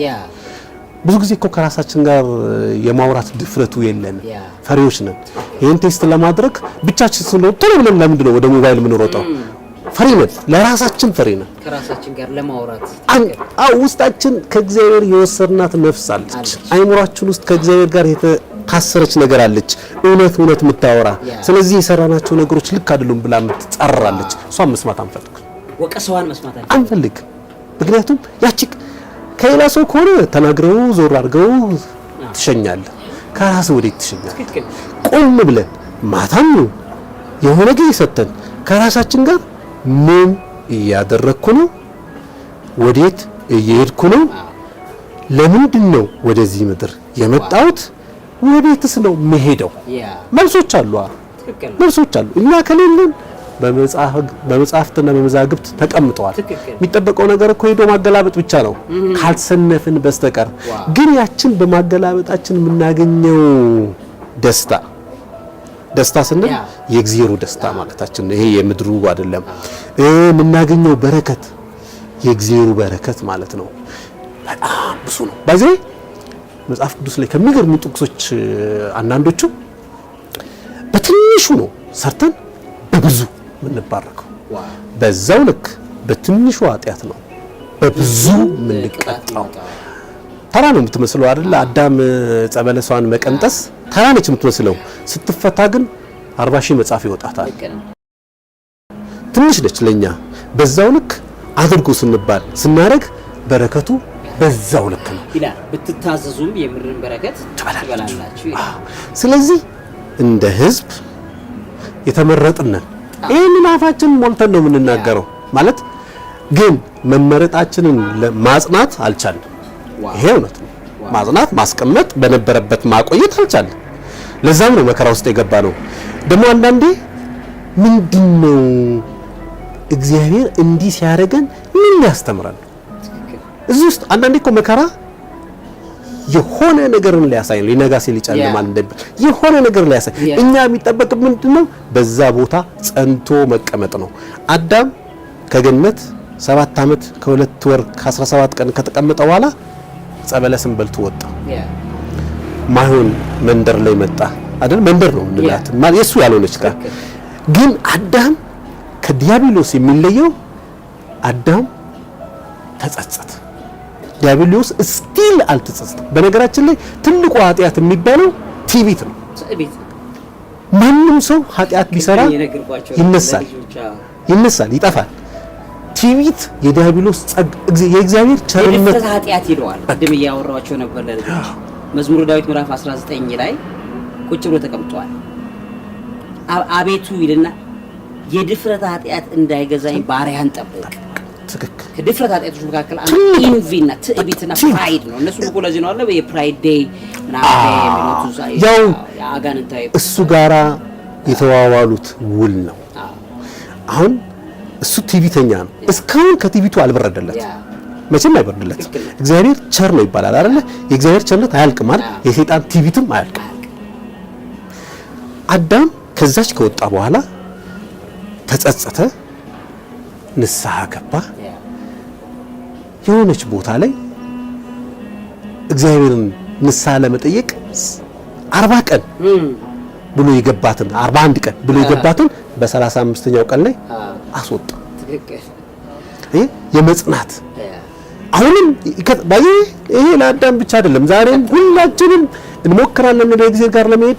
ብዙ ጊዜ እኮ ከራሳችን ጋር የማውራት ድፍረቱ የለን፣ ፈሪዎች ነን። ይሄን ቴስት ለማድረግ ብቻችን ስለሆነ ቶሎ ብለን ለምንድን ነው ወደ ሞባይል የምንሮጠው? ፈሪ ነን፣ ለራሳችን ፈሪ ነን። ከራሳችን ጋር ለማውራት ውስጣችን ከእግዚአብሔር የወሰድናት ነፍስ አለች። አይምሯችን ውስጥ ከእግዚአብሔር ጋር የታሰረች ነገር አለች፣ እውነት የምታወራ። ስለዚህ የሰራናቸው ነገሮች ልክ አይደሉም ብላ የምትጻራለች። እሷን መስማት አንፈልግም፣ ወቀሰዋን መስማት አንፈልግም። ምክንያቱም ያቺ ከሌላ ሰው ከሆነ ተናግረው ዞር አድርገው ትሸኛለህ። ከራስ ወዴት ትሸኛለህ? ቆም ብለን ማታም የሆነ ጊዜ ሰተን ከራሳችን ጋር ምን እያደረኩ ነው? ወዴት እየሄድኩ ነው? ለምንድን ነው ወደዚህ ምድር የመጣሁት? ወዴትስ ነው መሄደው? መልሶች አሉ። እኛ ከሌለን በመጽሐፍትና በመዛግብት ተቀምጠዋል። የሚጠበቀው ነገር እኮ ሄዶ ማገላበጥ ብቻ ነው ካልሰነፍን በስተቀር። ግን ያችን በማገላበጣችን የምናገኘው ደስታ ስንል የእግዚአብሔር ደስታ ማለታችን ነው። ይሄ የምድሩ አይደለም። የምናገኘው በረከት የእግዚአብሔር በረከት ማለት ነው። በጣም ብዙ ነው። በዚህ መጽሐፍ ቅዱስ ላይ ከሚገርሙ ጥቅሶች አንዳንዶቹ በትንሹ ነው ሰርተን በብዙ ምንባረከው፣ በዛው ልክ በትንሹ ኃጢአት ነው በብዙ ምንቀጣው። ተራ ነው የምትመስለው አይደል? አዳም ጸበለሷን መቀንጠስ ተራ ነች የምትመስለው። ስትፈታ ግን 40,000 መጽሐፍ ይወጣታል። ትንሽ ነች ለኛ። በዛው ልክ አድርጎ ስናረግ በረከቱ በዛው ልክ ነው ይላል። ብትታዘዙም የምድርን በረከት ትበላላችሁ ይላል። ስለዚህ እንደ ህዝብ የተመረጥነን ይሄንን አፋችን ሞልተን ነው የምንናገረው። ማለት ግን መመረጣችንን ማጽናት አልቻልንም። ይሄ እውነት ነው። ማጽናት ማስቀመጥ በነበረበት ማቆየት አልቻለም። ለዛም ነው መከራ ውስጥ የገባ ነው። ደግሞ አንዳንዴ ምንድነው እግዚአብሔር እንዲህ ሲያደርገን ምን ያስተምራል? እዚህ ውስጥ አንዳንዴ እኮ መከራ የሆነ ነገርን ሊያሳይ ነው። ሊነጋ ሲል ይጨልማል እንደብ የሆነ ነገር ሊያሳይ እኛ የሚጠበቅ ምንድነው? በዛ ቦታ ጸንቶ መቀመጥ ነው። አዳም ከገነት 7 ዓመት ከ2 ወር ከ17 ቀን ከተቀመጠ በኋላ ጸበለስን በልቶ ወጣ። ማይሆን መንደር ላይ መጣ አይደል? መንደር ነው እንላት ማለት የሱ ያልሆነች ጋር ግን አዳም ከዲያብሎስ የሚለየው አዳም ተጸጸተ። ዲያብሎስ ስቲል አልተጸጸተም። በነገራችን ላይ ትልቁ ኃጢአት የሚባለው ትዕቢት ነው። ማንም ሰው ኃጢአት ቢሰራ ይነሳል፣ ይጠፋል። ትዕቢት የዲያብሎስ የእግዚአብሔር ቸርነት ኃጢአት ይለዋል። ቅድም እያወራኋቸው ነበር ለልጆች መዝሙረ ዳዊት ምዕራፍ 19 ላይ ቁጭ ብሎ ተቀምጧል። አቤቱ ይልና የድፍረት ኃጢአት እንዳይገዛኝ ባሪያህን ጠብቅ። ትክክል። ከድፍረት ኃጢአቶች መካከል አንዱ ኢንቪና ትዕቢትና ፕራይድ ነው። እነሱ እኮ ለዚህ ነው አለ የፕራይድ ዴይ ያው እሱ ጋራ የተዋዋሉት ውል ነው። አሁን እሱ ትዕቢተኛ ነው። እስካሁን ከትዕቢቱ አልበረደለት፣ መቼም አይበረደለት። እግዚአብሔር ቸር ነው ይባላል አይደለ? የእግዚአብሔር ቸርነት አያልቅም ማለት የሰይጣን ትዕቢትም አያልቅም። አዳም ከዛች ከወጣ በኋላ ተጸጸተ፣ ንስሐ ገባ። የሆነች ቦታ ላይ እግዚአብሔርን ንስሐ ለመጠየቅ 40 ቀን ብሎ የገባትን 41 ቀን ብሎ የገባትን በ35ኛው ቀን ላይ አስወጣ። ይሄ የመጽናት አሁንም ይሄ ለአዳም ብቻ አይደለም። ዛሬም ሁላችንም እንሞክራለን ወደ እግዚአብሔር ጋር ለመሄድ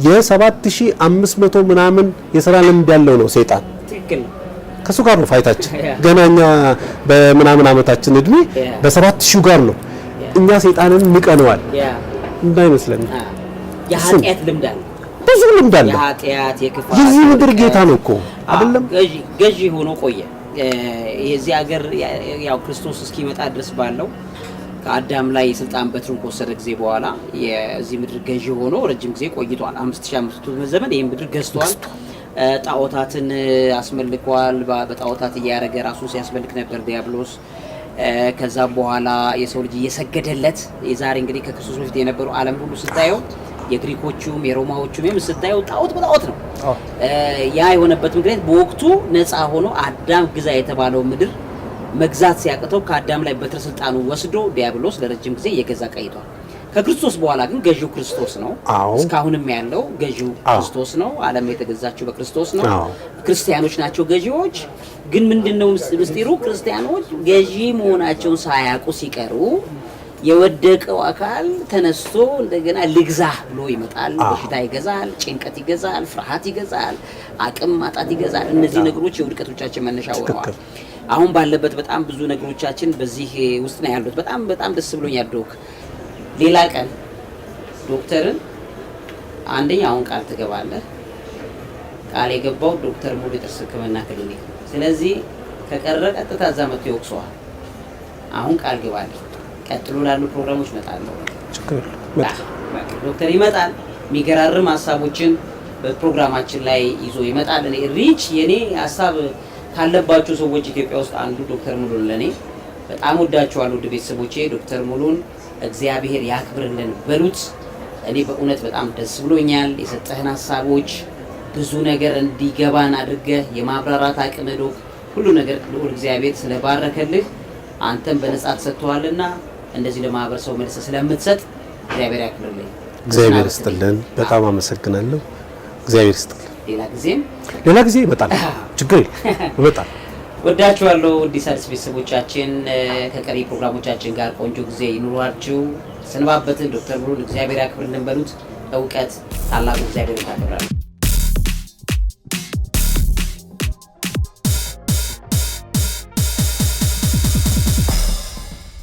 የ7500 ምናምን የሥራ ልምድ ያለው ነው ሰይጣን። ትክክል። ከሱ ጋር ነው ፋይታችን። ገናኛ በምናምን አመታችን እድሜ በ7000 ጋር ነው። እኛ ሰይጣንን ንቀነዋል እንዳይመስለን። የኃጢአት ልምድ አለ፣ ብዙ ልምድ አለ። የኃጢአት የክፋት የዚህ ምድር ጌታ ነው እኮ አይደለም? ገዢ ሆኖ ቆየ። የዚህ ሀገር ያው ክርስቶስ እስኪመጣ ድረስ ባለው ከአዳም ላይ የስልጣን በትሩን ከወሰደ ጊዜ በኋላ የዚህ ምድር ገዢ ሆኖ ረጅም ጊዜ ቆይቷል። 5500 ዘመን ይሄን ምድር ገዝቷል። ጣዖታትን አስመልኳል። በጣዖታት እያረገ ራሱን ሲያስመልክ ነበር ዲያብሎስ። ከዛ በኋላ የሰው ልጅ እየሰገደለት የዛሬ እንግዲህ ከክርስቶስ በፊት የነበረው ዓለም ሁሉ ስታየው የግሪኮቹም የሮማዎቹም ስታየው ጣዖት በጣዖት ነው። ያ የሆነበት ምክንያት በወቅቱ ነፃ ሆኖ አዳም ግዛ የተባለው ምድር መግዛት ሲያቅተው ከአዳም ላይ በትረ ስልጣኑ ወስዶ ዲያብሎስ ለረጅም ጊዜ እየገዛ ቀይቷል። ከክርስቶስ በኋላ ግን ገዢው ክርስቶስ ነው። እስካሁንም ያለው ገዢው ክርስቶስ ነው። ዓለም የተገዛችው በክርስቶስ ነው። ክርስቲያኖች ናቸው ገዢዎች። ግን ምንድነው ምስጢሩ? ክርስቲያኖች ገዢ መሆናቸውን ሳያውቁ ሲቀሩ የወደቀው አካል ተነስቶ እንደገና ልግዛ ብሎ ይመጣል። በሽታ ይገዛል፣ ጭንቀት ይገዛል፣ ፍርሃት ይገዛል፣ አቅም ማጣት ይገዛል። እነዚህ ነገሮች የውድቀቶቻችን መነሻ ሆነዋል። አሁን ባለበት በጣም ብዙ ነገሮቻችን በዚህ ውስጥ ነው ያሉት። በጣም ደስ ብሎኛል ዶክ። ሌላ ቀን ዶክተርን አንደኛ አሁን ቃል ትገባለህ። ቃል የገባው ዶክተር ሙሉ የጥርስ ሕክምና ክሊኒክ። ስለዚህ ከቀረ ቀጥታ እዛ መጥቶ ይወቅሰዋል። አሁን ቃል ግባለህ። ቀጥሎ ላሉ ፕሮግራሞች እመጣለሁ። ዶክተር ይመጣል። የሚገራርም ሀሳቦችን በፕሮግራማችን ላይ ይዞ ይመጣል። እኔ ሪች የኔ ሀሳብ ካለባቸው ሰዎች ኢትዮጵያ ውስጥ አንዱ ዶክተር ሙሉን ለኔ በጣም ወዳቸዋለሁ። ውድ ቤተሰቦቼ ዶክተር ሙሉን እግዚአብሔር ያክብርልን በሉት። እኔ በእውነት በጣም ደስ ብሎኛል። የሰጠህን ሀሳቦች ብዙ ነገር እንዲገባን አድርገህ የማብራራት አቅም ዶክ ሁሉ ነገር ልዑል እግዚአብሔር ስለባረከልህ አንተም በነጻ ተሰጥተዋልና እንደዚህ ለማህበረሰቡ መልሰህ ስለምትሰጥ እግዚአብሔር ያክብርልኝ። እግዚአብሔር ይስጥልን። በጣም አመሰግናለሁ። እግዚአብሔር ይስጥልን። ሌላ ጊዜ ይመጣል። ችግር ይመጣል። ወዳችኋለሁ። ውድ ሣድስ ቤተሰቦቻችን ከቀሪ ፕሮግራሞቻችን ጋር ቆንጆ ጊዜ ይኑራችሁ። ሰንባበትን። ዶክተር ሙሉን እግዚአብሔር ያክብርልን በሉት። እውቀት ታላቁ እግዚአብሔር ታከብራለች።